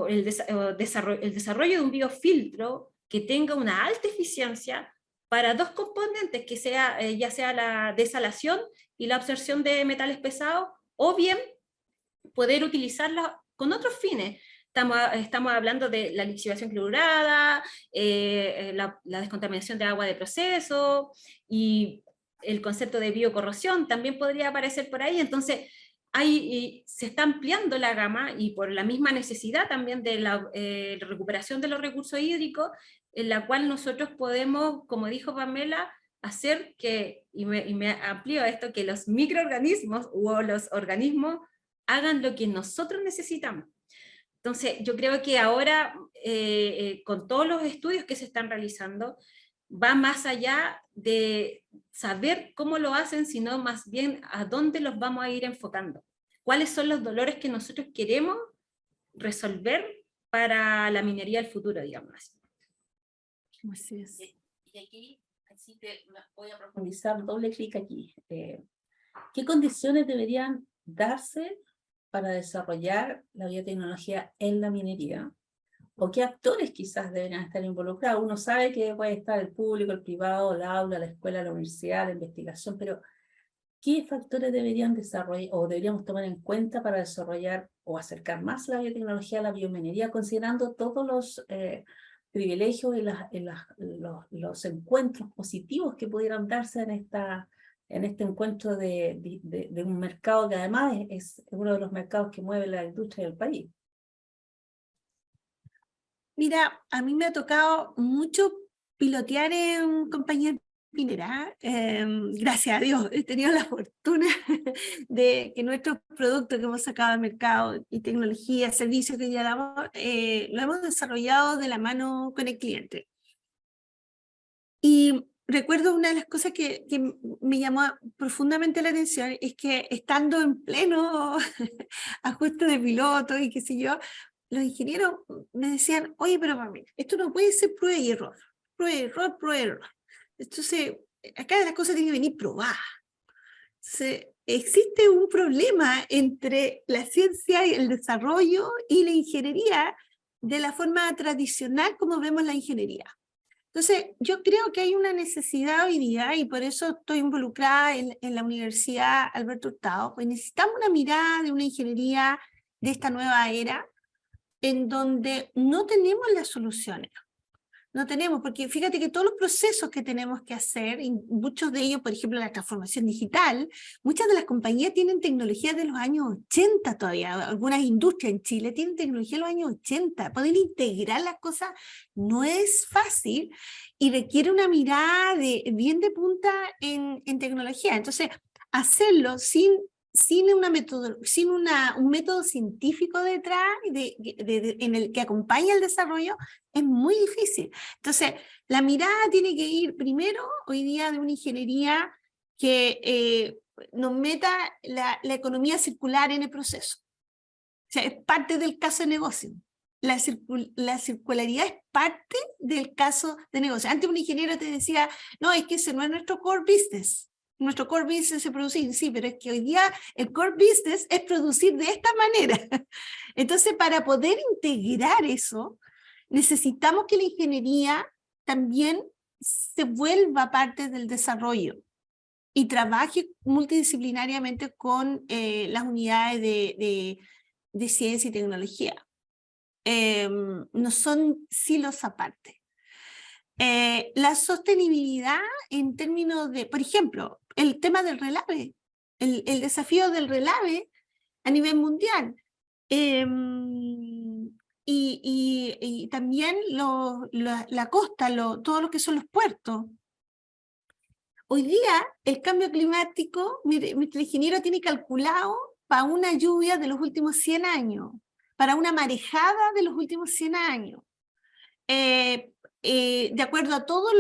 el desarrollo de un biofiltro que tenga una alta eficiencia para 2 componentes, que sea, ya sea la desalación y la absorción de metales pesados, o bien poder utilizarla con otros fines. Estamos hablando de la lixiviación clorurada, la descontaminación de agua de proceso, y el concepto de biocorrosión también podría aparecer por ahí. Entonces, se está ampliando la gama, y por la misma necesidad también de la recuperación de los recursos hídricos, en la cual nosotros podemos, como dijo Pamela, hacer que, y me amplío a esto, que los microorganismos o los organismos hagan lo que nosotros necesitamos. Entonces, yo creo que ahora, con todos los estudios que se están realizando, va más allá de saber cómo lo hacen, sino más bien a dónde los vamos a ir enfocando. ¿Cuáles son los dolores que nosotros queremos resolver para la minería del futuro, digamos así? Así es. Y aquí así voy a profundizar, doble clic aquí. ¿Qué condiciones deberían darse para desarrollar la biotecnología en la minería? ¿O qué actores quizás deberían estar involucrados? Uno sabe que puede estar el público, el privado, el aula, la escuela, la universidad, la investigación, pero ¿qué factores deberían desarrollar o deberíamos tomar en cuenta para desarrollar o acercar más la biotecnología a la biominería, considerando todos los privilegios y los encuentros positivos que pudieran darse en este encuentro de un mercado que además es uno de los mercados que mueve la industria del país? Mira, a mí me ha tocado mucho pilotear en compañías mineras. Gracias a Dios, he tenido la fortuna de que nuestros productos que hemos sacado al mercado y tecnología, servicios que ya damos, lo hemos desarrollado de la mano con el cliente. Y recuerdo una de las cosas que me llamó profundamente la atención es que estando en pleno ajuste de piloto y qué sé yo, los ingenieros me decían, oye, pero mami, esto no puede ser prueba y error, prueba y error, prueba y error. Entonces, acá las cosas tienen que venir probadas. Entonces, existe un problema entre la ciencia y el desarrollo y la ingeniería de la forma tradicional como vemos la ingeniería. Entonces, yo creo que hay una necesidad hoy día, y por eso estoy involucrada en la Universidad Alberto Hurtado, pues necesitamos una mirada de una ingeniería de esta nueva era, en donde no tenemos las soluciones. No tenemos, porque fíjate que todos los procesos que tenemos que hacer, y muchos de ellos, por ejemplo, la transformación digital, muchas de las compañías tienen tecnología de los años 80 todavía, algunas industrias en Chile tienen tecnología de los años 80, poder integrar las cosas no es fácil y requiere una mirada bien de punta en tecnología. Entonces, hacerlo sin un método científico detrás en el que acompaña el desarrollo es muy difícil. Entonces, la mirada tiene que ir primero hoy día de una ingeniería que nos meta la economía circular en el proceso. O sea, es parte del caso de negocio. La circularidad es parte del caso de negocio. Antes un ingeniero te decía, no, es que ese no es nuestro core business. Nuestro core business es producir, sí, pero es que hoy día el core business es producir de esta manera. Entonces, para poder integrar eso, necesitamos que la ingeniería también se vuelva parte del desarrollo y trabaje multidisciplinariamente con las unidades de ciencia y tecnología. No son silos aparte. La sostenibilidad en términos de, por ejemplo, el tema del relave, el desafío del relave a nivel mundial. Y también la costa, todo lo que son los puertos. Hoy día el cambio climático, mire, el ingeniero tiene calculado para una lluvia de los últimos 100 años, para una marejada de los últimos 100 años. De acuerdo a todo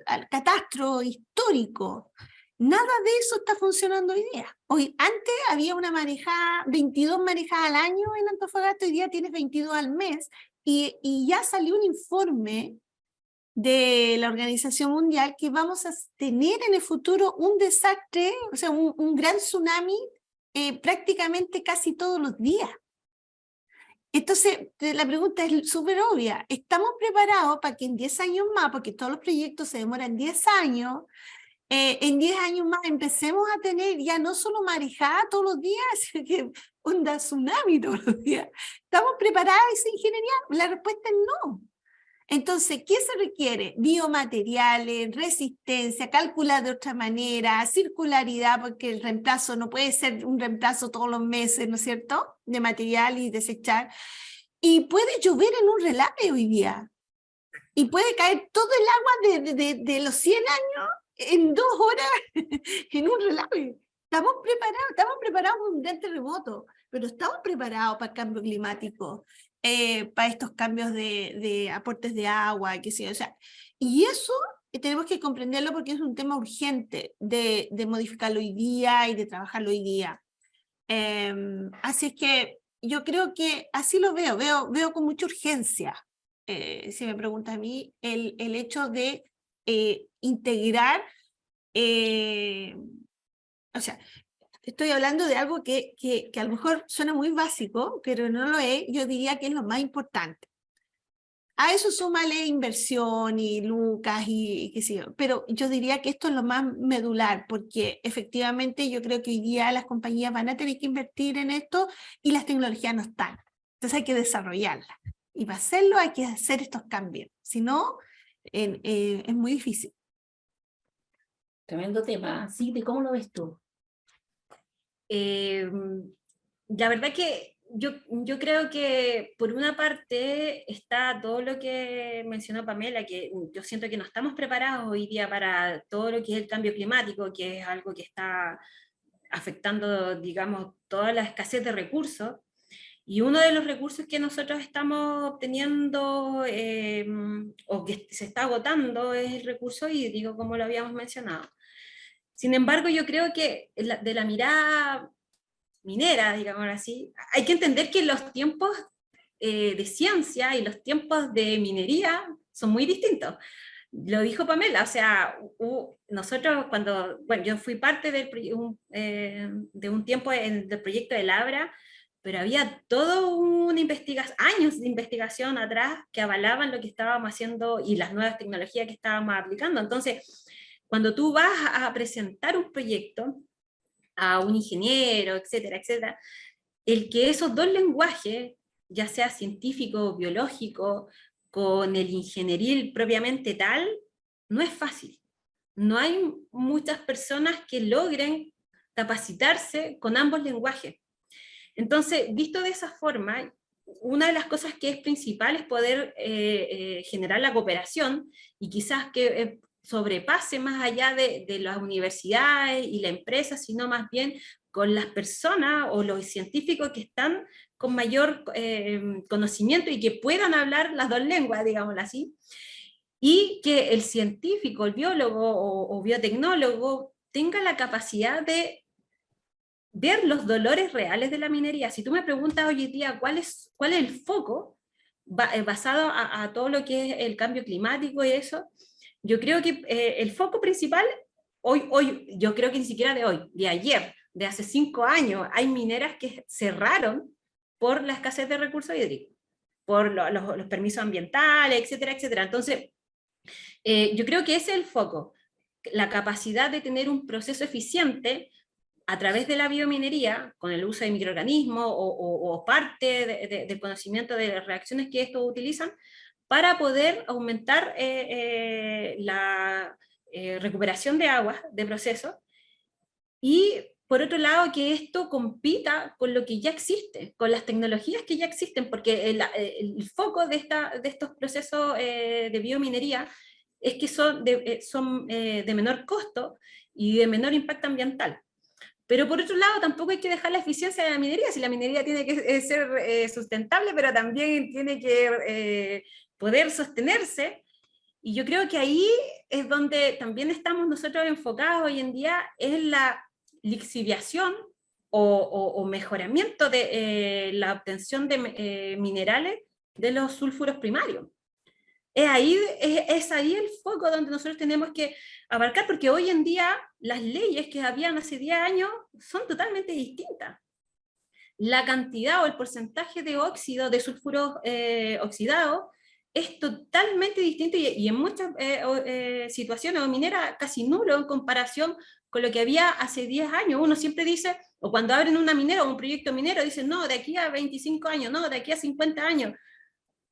al catastro histórico, nada de eso está funcionando hoy día. Antes había una marejada, 22 marejadas al año en Antofagasta, hoy día tienes 22 al mes, y ya salió un informe de la Organización Mundial que vamos a tener en el futuro un desastre, o sea, un gran tsunami prácticamente casi todos los días. Entonces, la pregunta es súper obvia. ¿Estamos preparados para que en 10 años más, porque todos los proyectos se demoran 10 años, en 10 años más empecemos a tener ya no solo marejada todos los días, sino que onda tsunami todos los días? ¿Estamos preparados a esa ingeniería? La respuesta es no. Entonces, ¿qué se requiere? Biomateriales, resistencia, calcular de otra manera, circularidad, porque el reemplazo no puede ser un reemplazo todos los meses, ¿no es cierto?, de material y desechar. Y puede llover en un relave hoy día. Y puede caer todo el agua de los 100 años en 2 horas en un relave. Estamos preparados para un gran terremoto, pero estamos preparados para el cambio climático. Para estos cambios de aportes de agua, qué sé yo, o sea, y eso tenemos que comprenderlo porque es un tema urgente de modificarlo hoy día y de trabajarlo hoy día. Así es que yo creo que así lo veo con mucha urgencia, si me preguntas a mí, el hecho de integrar, o sea, estoy hablando de algo que a lo mejor suena muy básico, pero no lo es, yo diría que es lo más importante. A eso súmale inversión y lucas y qué sé yo, pero yo diría que esto es lo más medular, porque efectivamente yo creo que hoy día las compañías van a tener que invertir en esto y las tecnologías no están. Entonces hay que desarrollarlas. Y para hacerlo hay que hacer estos cambios. Si no, es muy difícil. Tremendo tema. Sí, ¿de cómo lo ves tú? La verdad que yo creo que por una parte está todo lo que mencionó Pamela, que yo siento que no estamos preparados hoy día para todo lo que es el cambio climático, que es algo que está afectando, digamos, toda la escasez de recursos. Y uno de los recursos que nosotros estamos obteniendo o que se está agotando es el recurso hídrico, como lo habíamos mencionado. Sin embargo, yo creo que de la mirada minera, digamos así, hay que entender que los tiempos de ciencia y los tiempos de minería son muy distintos. Lo dijo Pamela, o sea, nosotros cuando, bueno, yo fui parte de un tiempo del proyecto de Labra, pero había todo una investigación, años de investigación atrás que avalaban lo que estábamos haciendo y las nuevas tecnologías que estábamos aplicando. Entonces, cuando tú vas a presentar un proyecto a un ingeniero, etcétera, etcétera, el que esos dos lenguajes, ya sea científico o biológico, con el ingenieril propiamente tal, no es fácil. No hay muchas personas que logren capacitarse con ambos lenguajes. Entonces, visto de esa forma, una de las cosas que es principal es poder generar la cooperación y quizás que sobrepase más allá de las universidades y la empresa, sino más bien con las personas o los científicos que están con mayor conocimiento y que puedan hablar las dos lenguas, digámoslo así, y que el científico, el biólogo o biotecnólogo tenga la capacidad de ver los dolores reales de la minería. Si tú me preguntas hoy en día cuál es el foco basado a todo lo que es el cambio climático y eso, yo creo que el foco principal, hoy, yo creo que ni siquiera de hoy, de ayer, de hace 5 años, hay mineras que cerraron por la escasez de recursos hídricos, por los permisos ambientales, etcétera, etcétera. Entonces, yo creo que ese es el foco, la capacidad de tener un proceso eficiente a través de la biominería, con el uso de microorganismos o parte del conocimiento de las reacciones que estos utilizan, para poder aumentar la recuperación de aguas de procesos, y por otro lado que esto compita con lo que ya existe, con las tecnologías que ya existen, porque el foco de estos procesos de biominería es que son de menor costo y de menor impacto ambiental. Pero por otro lado, tampoco hay que dejar la eficiencia de la minería, si la minería tiene que ser sustentable, pero también tiene que poder sostenerse. Y yo creo que ahí es donde también estamos nosotros enfocados hoy en día, es la lixiviación o mejoramiento de la obtención de minerales de los sulfuros primarios. Es ahí el foco donde nosotros tenemos que abarcar, porque hoy en día las leyes que habían hace 10 años son totalmente distintas. La cantidad o el porcentaje de óxido, de sulfuros oxidados, es totalmente distinto y en muchas situaciones o mineras casi nulo en comparación con lo que había hace 10 años. Uno siempre dice, o cuando abren una minera o un proyecto minero, dicen, no, de aquí a 25 años, no, de aquí a 50 años.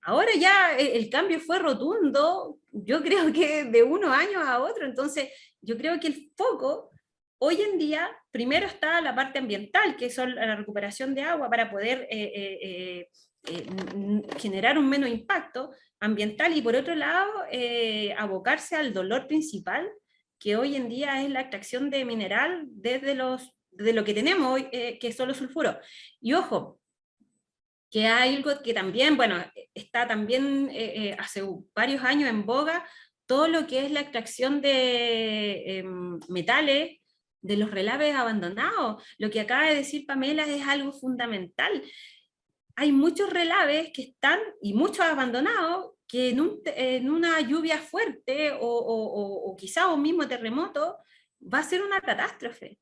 Ahora ya el cambio fue rotundo, yo creo que de unos años a otro. Entonces yo creo que el foco hoy en día, primero está la parte ambiental, que son la recuperación de agua para poder generar un menos impacto ambiental, y por otro lado abocarse al dolor principal, que hoy en día es la extracción de mineral de lo que tenemos hoy, que son los sulfuros. Y ojo, que hay algo que también, bueno, está también hace varios años en boga, todo lo que es la extracción de metales de los relaves abandonados. Lo que acaba de decir Pamela es algo fundamental. Hay muchos relaves que están, y muchos abandonados, que en una lluvia fuerte o quizá un mismo terremoto va a ser una catástrofe.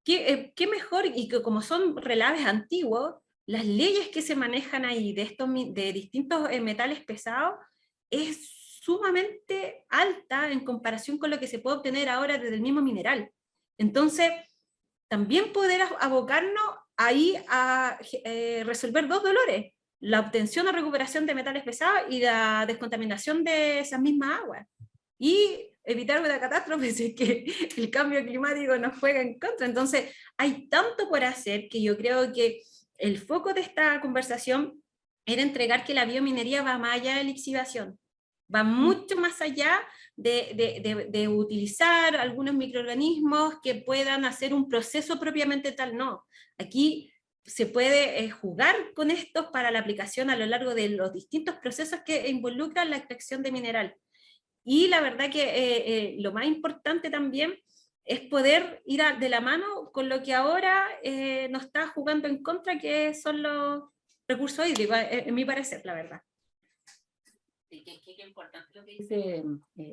¿Qué mejor? Y que como son relaves antiguos, las leyes que se manejan ahí de distintos metales pesados es sumamente alta en comparación con lo que se puede obtener ahora desde el mismo mineral. Entonces, también poder abocarnos ahí a resolver dos dolores: la obtención o recuperación de metales pesados y la descontaminación de esas mismas aguas. Y evitar una catástrofe si es que el cambio climático nos juega en contra. Entonces, hay tanto por hacer que yo creo que el foco de esta conversación era entregar que la biominería va más allá de la lixiviación, va mucho más allá de utilizar algunos microorganismos que puedan hacer un proceso propiamente tal, no. Aquí se puede jugar con estos para la aplicación a lo largo de los distintos procesos que involucran la extracción de mineral. Y la verdad que lo más importante también es poder ir de la mano con lo que ahora nos está jugando en contra, que son los recursos hídricos, en mi parecer, la verdad. Sí, qué importante lo que dice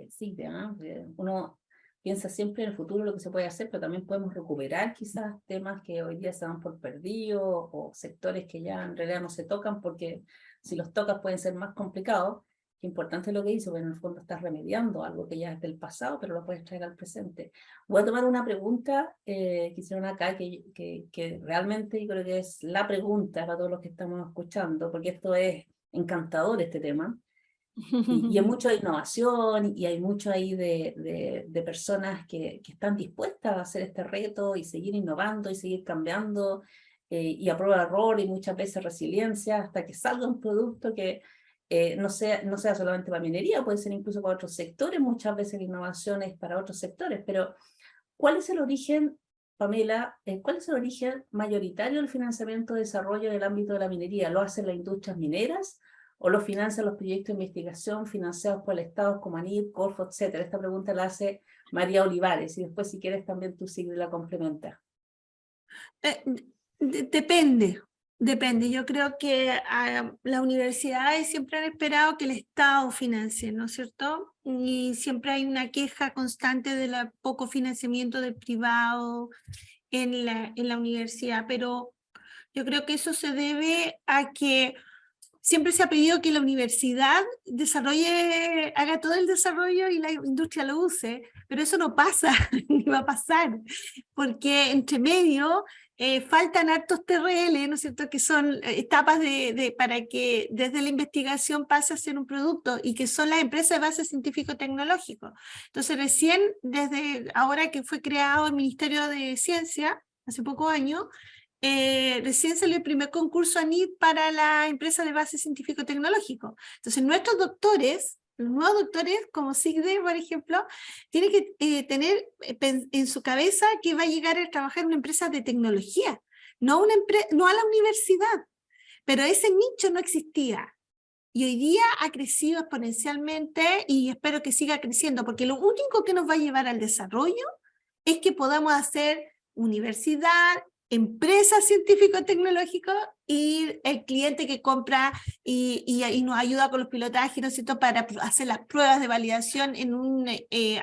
Silvia, ¿eh? Uno piensa siempre en el futuro lo que se puede hacer, pero también podemos recuperar quizás temas que hoy día se dan por perdidos o sectores que ya en realidad no se tocan, porque si los tocas pueden ser más complicados. Qué importante lo que dice, porque en el fondo estás remediando algo que ya es del pasado, pero lo puedes traer al presente. Voy a tomar una pregunta que hicieron acá, que realmente yo creo que es la pregunta para todos los que estamos escuchando, porque esto es encantador, este tema. Y hay mucho de innovación y hay mucho ahí de personas que están dispuestas a hacer este reto y seguir innovando y seguir cambiando y a prueba de error y muchas veces resiliencia hasta que salga un producto que no sea solamente para minería, puede ser incluso para otros sectores. Muchas veces la innovación es para otros sectores, pero ¿cuál es el origen, Pamela, cuál es el origen mayoritario del financiamiento de desarrollo en el ámbito de la minería? ¿Lo hacen las industrias mineras o lo financian los proyectos de investigación financiados por el Estado como ANID, Corfo, etcétera? Esta pregunta la hace María Olivares, y después si quieres también tú, Sigrid, la complementas. Depende. Yo creo que las universidades siempre han esperado que el Estado financie, ¿no es cierto? Y siempre hay una queja constante del poco financiamiento del privado en la universidad, pero yo creo que eso se debe a que siempre se ha pedido que la universidad haga todo el desarrollo y la industria lo use, pero eso no pasa, ni va a pasar, porque entre medio faltan hartos TRL, ¿no es cierto?, que son etapas para que desde la investigación pase a ser un producto, y que son las empresas de base científico-tecnológico. Entonces recién, desde ahora que fue creado el Ministerio de Ciencia, hace pocos años, recién salió el primer concurso ANID para la empresa de base científico-tecnológico. Entonces nuestros doctores, los nuevos doctores como Sigrid, por ejemplo, tienen que tener en su cabeza que va a llegar a trabajar en una empresa de tecnología, no a la universidad, pero ese nicho no existía. Y hoy día ha crecido exponencialmente y espero que siga creciendo, porque lo único que nos va a llevar al desarrollo es que podamos hacer universidad, empresas científico-tecnológicas y el cliente que compra y nos ayuda con los pilotajes, ¿no es cierto?, para hacer las pruebas de validación en un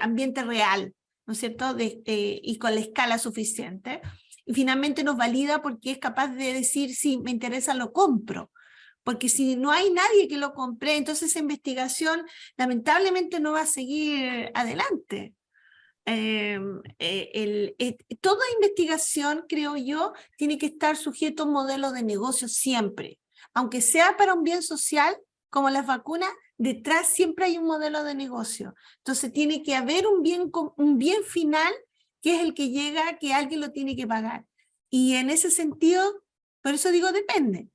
ambiente real, ¿no es cierto?, y con la escala suficiente. Y finalmente nos valida porque es capaz de decir, sí, me interesa, lo compro. Porque si no hay nadie que lo compre, entonces esa investigación lamentablemente no va a seguir adelante. Toda investigación, creo yo, tiene que estar sujeto a un modelo de negocio siempre. Aunque sea para un bien social, como las vacunas, detrás siempre hay un modelo de negocio. Entonces tiene que haber un bien final, que es el que llega, que alguien lo tiene que pagar. Y en ese sentido, por eso digo depende.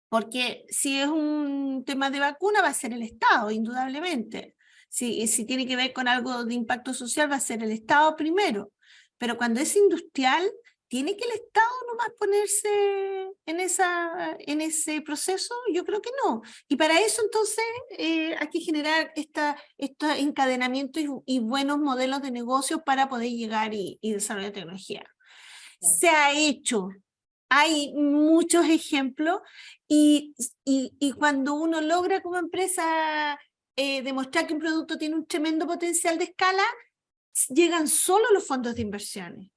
Porque si es un tema de vacuna, va a ser el Estado, indudablemente. Si tiene que ver con algo de impacto social, va a ser el Estado primero. Pero cuando es industrial, ¿tiene que el Estado nomás ponerse en ese proceso? Yo creo que no. Y para eso entonces hay que generar estos encadenamientos y buenos modelos de negocio para poder llegar y desarrollar tecnología. Claro. Se ha hecho. Hay muchos ejemplos y cuando uno logra como empresa demostrar que un producto tiene un tremendo potencial de escala, llegan solo los fondos de inversiones.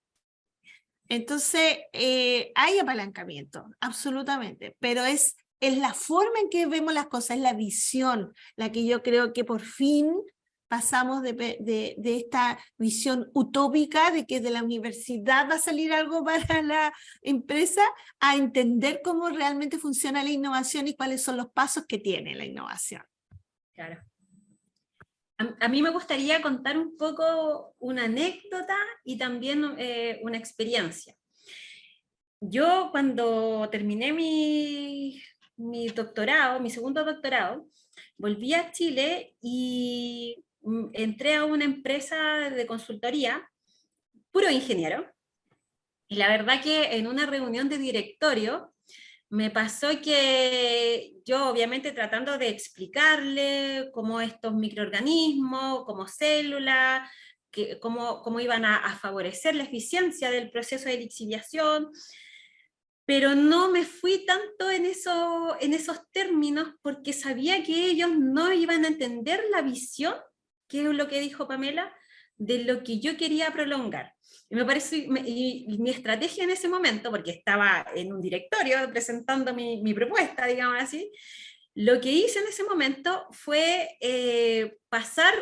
Entonces, hay apalancamiento, absolutamente, pero es la forma en que vemos las cosas, es la visión, la que yo creo que por fin pasamos de esta visión utópica de que de la universidad va a salir algo para la empresa, a entender cómo realmente funciona la innovación y cuáles son los pasos que tiene la innovación. Claro. A mí me gustaría contar un poco una anécdota y también una experiencia. Yo cuando terminé mi doctorado, mi segundo doctorado, volví a Chile y entré a una empresa de consultoría, puro ingeniero, y la verdad que en una reunión de directorio me pasó que yo obviamente tratando de explicarle cómo estos microorganismos, como células, cómo iban a favorecer la eficiencia del proceso de lixiviación, pero no me fui tanto en esos términos porque sabía que ellos no iban a entender la visión, que es lo que dijo Pamela, de lo que yo quería prolongar. Y me parece, y mi estrategia en ese momento, porque estaba en un directorio presentando mi propuesta, digamos así, lo que hice en ese momento fue pasar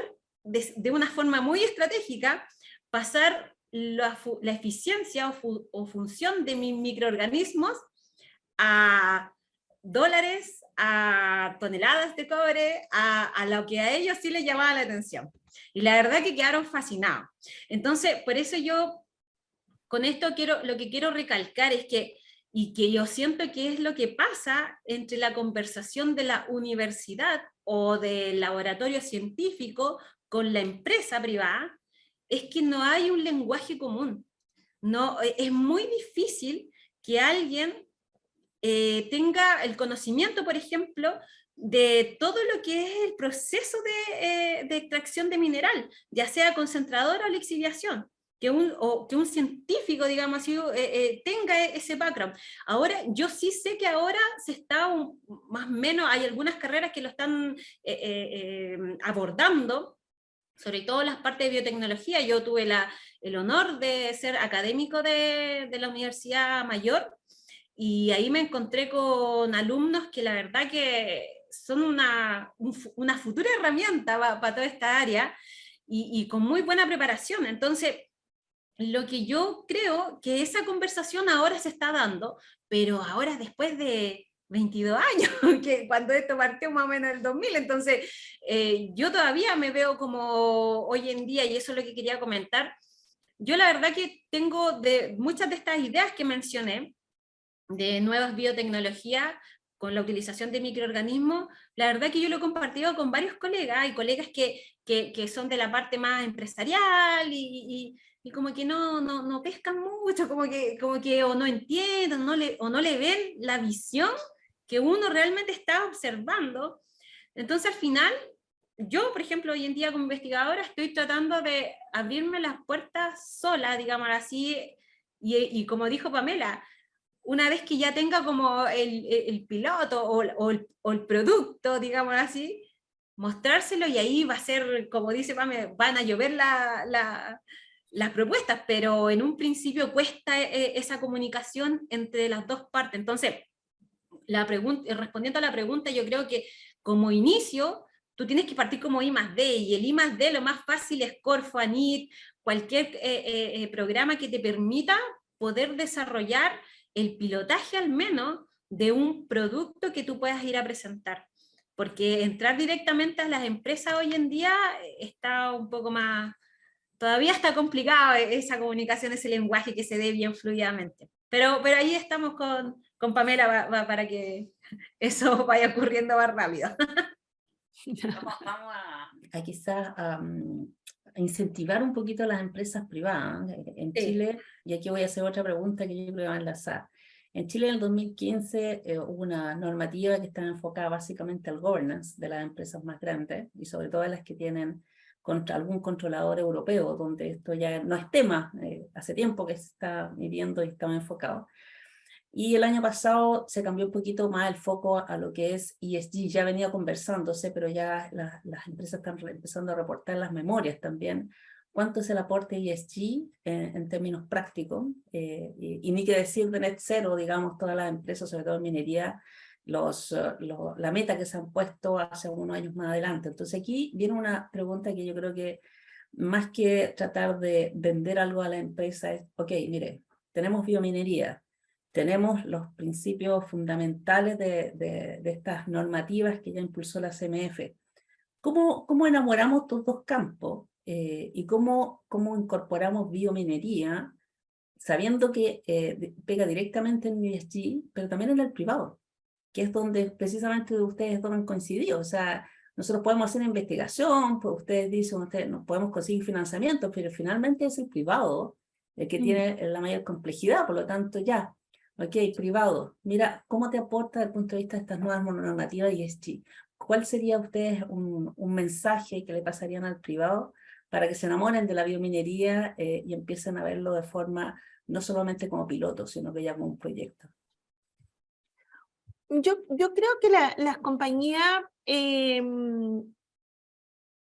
de una forma muy estratégica, pasar la eficiencia o función de mis microorganismos a dólares, a toneladas de cobre, a lo que a ellos sí les llamaba la atención. Y la verdad que quedaron fascinados. Entonces, por eso yo, con esto lo que quiero recalcar es que, y que yo siento que es lo que pasa entre la conversación de la universidad o del laboratorio científico con la empresa privada, es que no hay un lenguaje común. No, es muy difícil que alguien tenga el conocimiento, por ejemplo, de todo lo que es el proceso de extracción de mineral, ya sea concentradora o lixiviación, que un científico, digamos así, tenga ese background. Ahora, yo sí sé que ahora se está, más o menos, hay algunas carreras que lo están abordando, sobre todo las partes de biotecnología. Yo tuve el honor de ser académico de la Universidad Mayor, y ahí me encontré con alumnos que la verdad que son una futura herramienta para toda esta área, y con muy buena preparación. Entonces, lo que yo creo que esa conversación ahora se está dando, pero ahora después de 22 años, que cuando esto partió más o menos en el 2000, entonces yo todavía me veo como hoy en día, y eso es lo que quería comentar. Yo la verdad que tengo muchas de estas ideas que mencioné, de nuevas biotecnologías con la utilización de microorganismos, la verdad que yo lo he compartido con varios colegas, y colegas que son de la parte más empresarial y como que no pescan mucho, como que o no entienden, o no le ven la visión que uno realmente está observando. Entonces al final, yo por ejemplo hoy en día como investigadora estoy tratando de abrirme las puertas sola, digamos así, y como dijo Pamela, una vez que ya tenga como el piloto o el producto, digamos así, mostrárselo, y ahí va a ser, como dice Pame, van a llover las propuestas, pero en un principio cuesta esa comunicación entre las dos partes. Entonces, respondiendo a la pregunta, yo creo que como inicio, tú tienes que partir como I+D, y el I+D lo más fácil es Corfo, ANIT, cualquier programa que te permita poder desarrollar el pilotaje al menos de un producto que tú puedas ir a presentar. Porque entrar directamente a las empresas hoy en día está un poco más, todavía está complicado esa comunicación, ese lenguaje que se dé bien fluidamente. Pero ahí estamos con Pamela para que eso vaya ocurriendo más rápido. Vamos a quizás incentivar un poquito a las empresas privadas. En Chile, y aquí voy a hacer otra pregunta que yo creo que va a enlazar. En Chile en el 2015 hubo una normativa que estaba enfocada básicamente al governance de las empresas más grandes y sobre todo las que tienen algún controlador europeo, donde esto ya no es tema, hace tiempo que se está midiendo y estaba enfocado. Y el año pasado se cambió un poquito más el foco a lo que es ESG, ya venía conversándose, pero ya las empresas están empezando a reportar las memorias también. ¿Cuánto es el aporte ESG en términos prácticos? Y ni que decir de net cero, digamos, todas las empresas, sobre todo en minería, la meta que se han puesto hace unos años más adelante. Entonces aquí viene una pregunta que yo creo que más que tratar de vender algo a la empresa es, ok, mire, tenemos biominería, tenemos los principios fundamentales de estas normativas que ya impulsó la CMF. ¿Cómo enamoramos estos dos campos y cómo incorporamos biominería, sabiendo que pega directamente en ESG, pero también en el privado, que es donde precisamente ustedes dos han coincidido? O sea, nosotros podemos hacer investigación, pues ustedes dicen, nos podemos conseguir financiamiento, pero finalmente es el privado el que tiene la mayor complejidad, por lo tanto ya. Ok, privado, mira, ¿cómo te aporta desde el punto de vista de estas nuevas normativas ESG? ¿Cuál sería ustedes un mensaje que le pasarían al privado para que se enamoren de la biominería y empiecen a verlo de forma no solamente como piloto, sino que ya como un proyecto? Yo creo que las compañías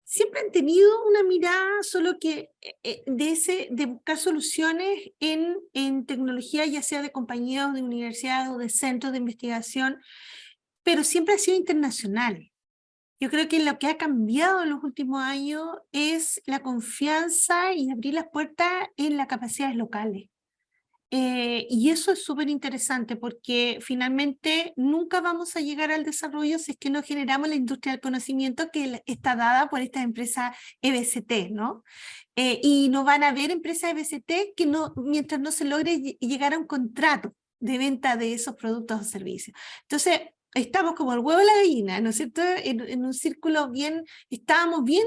siempre han tenido una mirada, solo que de buscar soluciones en tecnología, ya sea de compañías o de universidades o de centros de investigación, pero siempre ha sido internacional. Yo creo que lo que ha cambiado en los últimos años es la confianza y abrir las puertas en las capacidades locales. Y eso es súper interesante porque finalmente nunca vamos a llegar al desarrollo si es que no generamos la industria del conocimiento que está dada por estas empresas EBCT, ¿no? Y no van a haber empresas EBCT que no, mientras no se logre llegar a un contrato de venta de esos productos o servicios. Entonces, estamos como el huevo y la gallina, ¿no es cierto? En un círculo bien, estábamos bien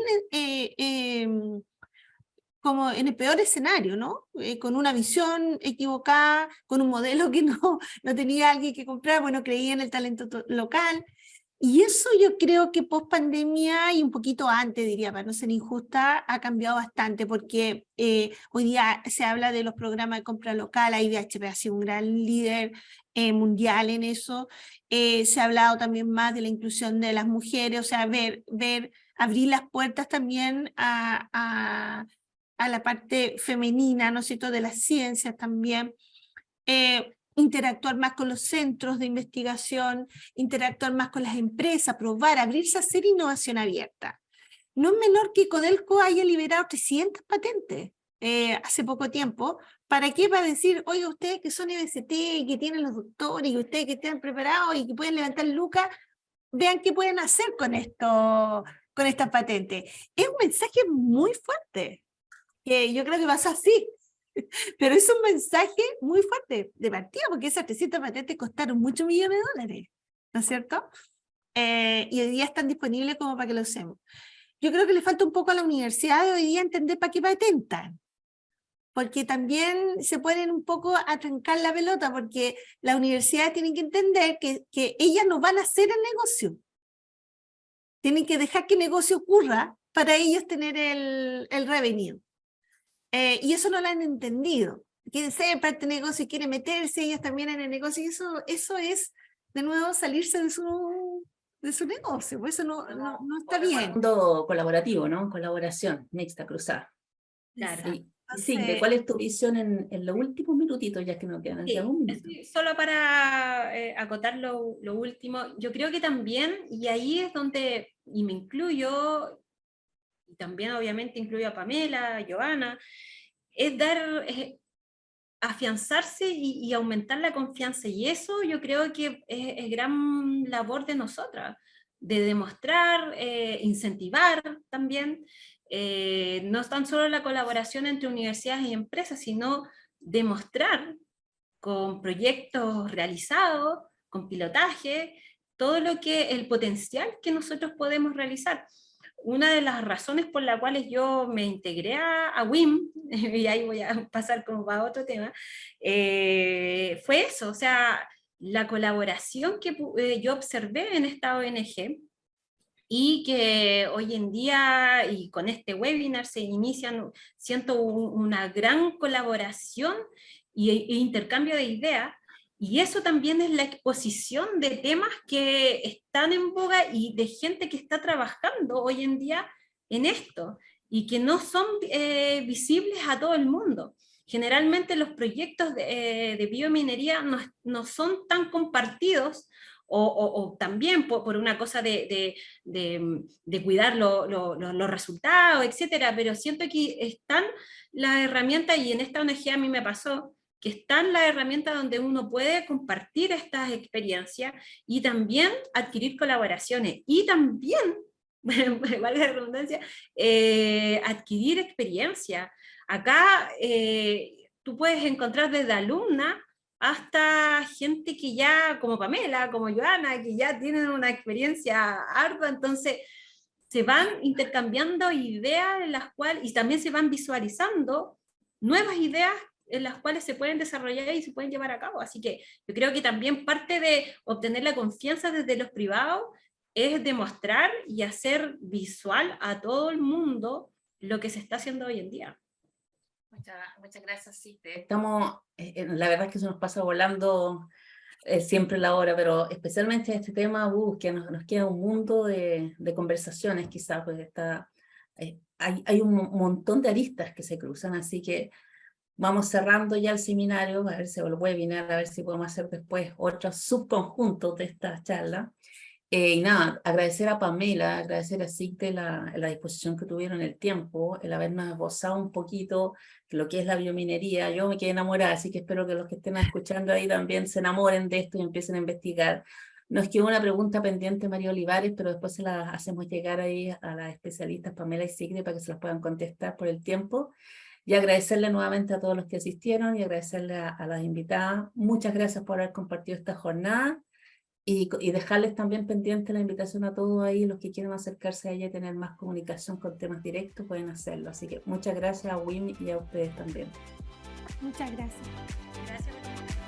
como en el peor escenario, ¿no? Con una visión equivocada, con un modelo que no tenía alguien que comprar, bueno, creía en el talento local. Y eso yo creo que post pandemia y un poquito antes, diría, para no ser injusta, ha cambiado bastante, porque hoy día se habla de los programas de compra local, IBHP ha sido un gran líder mundial en eso. Se ha hablado también más de la inclusión de las mujeres, o sea, abrir las puertas también a la parte femenina, ¿no es cierto?, de las ciencias también, interactuar más con los centros de investigación, interactuar más con las empresas, probar, abrirse a hacer innovación abierta. No es menor que Codelco haya liberado 300 patentes hace poco tiempo. ¿Para qué? Para decir, oye, ustedes que son EBCT, que tienen los doctores, y ustedes que están preparados y que pueden levantar lucas, vean qué pueden hacer con esto, con estas patentes. Es un mensaje muy fuerte, que yo creo que pasa así, pero es un mensaje muy fuerte de partida, porque esas 300 patentes costaron muchos millones de dólares, ¿no es cierto? Y hoy día están disponibles como para que lo usemos. Yo creo que le falta un poco a la universidad de hoy día entender para qué patentan, porque también se ponen un poco a trancar la pelota, porque las universidades tienen que entender que ellas no van a hacer el negocio. Tienen que dejar que el negocio ocurra para ellos tener el revenue. Y eso no lo han entendido. Quieren ser parte del negocio y quieren meterse ellos también en el negocio. Y eso es, de nuevo, salirse de su negocio. Por eso no está bien. Mundo colaborativo, ¿no? Colaboración mixta, cruzada. Claro. Sí, ¿cuál es tu visión en los últimos minutitos, ya que nos quedan un minuto? Solo para acotar lo último, yo creo que también, y ahí es donde, y me incluyo, y también obviamente incluyo a Pamela, a Giovanna, es afianzarse y aumentar la confianza, y eso yo creo que es gran labor de nosotras, de demostrar, incentivar también, no es tan solo la colaboración entre universidades y empresas, sino demostrar con proyectos realizados, con pilotaje, todo el potencial que nosotros podemos realizar. una de las razones por las cuales yo me integré a WIM, y ahí voy a pasar como para otro tema, fue eso, o sea, la colaboración que yo observé en esta ONG, y que hoy en día, y con este webinar se inician, siento una gran colaboración e intercambio de ideas, y eso también es la exposición de temas que están en boga y de gente que está trabajando hoy en día en esto, y que no son visibles a todo el mundo. Generalmente los proyectos de biominería no son tan compartidos, o también por una cosa de cuidar los resultados, etcétera, pero siento que están las herramientas, y en esta ONG a mí me pasó, que están las herramientas donde uno puede compartir estas experiencias y también adquirir colaboraciones, y también, valga la redundancia, adquirir experiencia. Acá tú puedes encontrar desde alumnas hasta gente que ya, como Pamela, como Joana, que ya tienen una experiencia ardua, entonces se van intercambiando ideas en las cuales, y también se van visualizando nuevas ideas en las cuales se pueden desarrollar y se pueden llevar a cabo. Así que yo creo que también parte de obtener la confianza desde los privados es demostrar y hacer visual a todo el mundo lo que se está haciendo hoy en día. Muchas gracias, sí. Estamos, la verdad es que se nos pasa volando siempre la hora, pero especialmente este tema, que nos queda un mundo de conversaciones, quizás, pues hay un montón de aristas que se cruzan, así que vamos cerrando ya el seminario, a ver si el webinar, a ver si podemos hacer después otros subconjuntos de esta charla. Y nada, agradecer a Pamela, agradecer a SICTE la disposición que tuvieron, el tiempo, el habernos esbozado un poquito lo que es la biominería. Yo me quedé enamorada, así que espero que los que estén escuchando ahí también se enamoren de esto y empiecen a investigar. Nos quedó una pregunta pendiente, María Olivares, pero después se la hacemos llegar ahí a las especialistas Pamela y SICTE para que se las puedan contestar por el tiempo. Y agradecerle nuevamente a todos los que asistieron y agradecerle a las invitadas. Muchas gracias por haber compartido esta jornada. Y dejarles también pendiente la invitación a todos ahí, los que quieran acercarse a ella y tener más comunicación con temas directos, pueden hacerlo. Así que muchas gracias a WIM y a ustedes también. Muchas gracias. Gracias.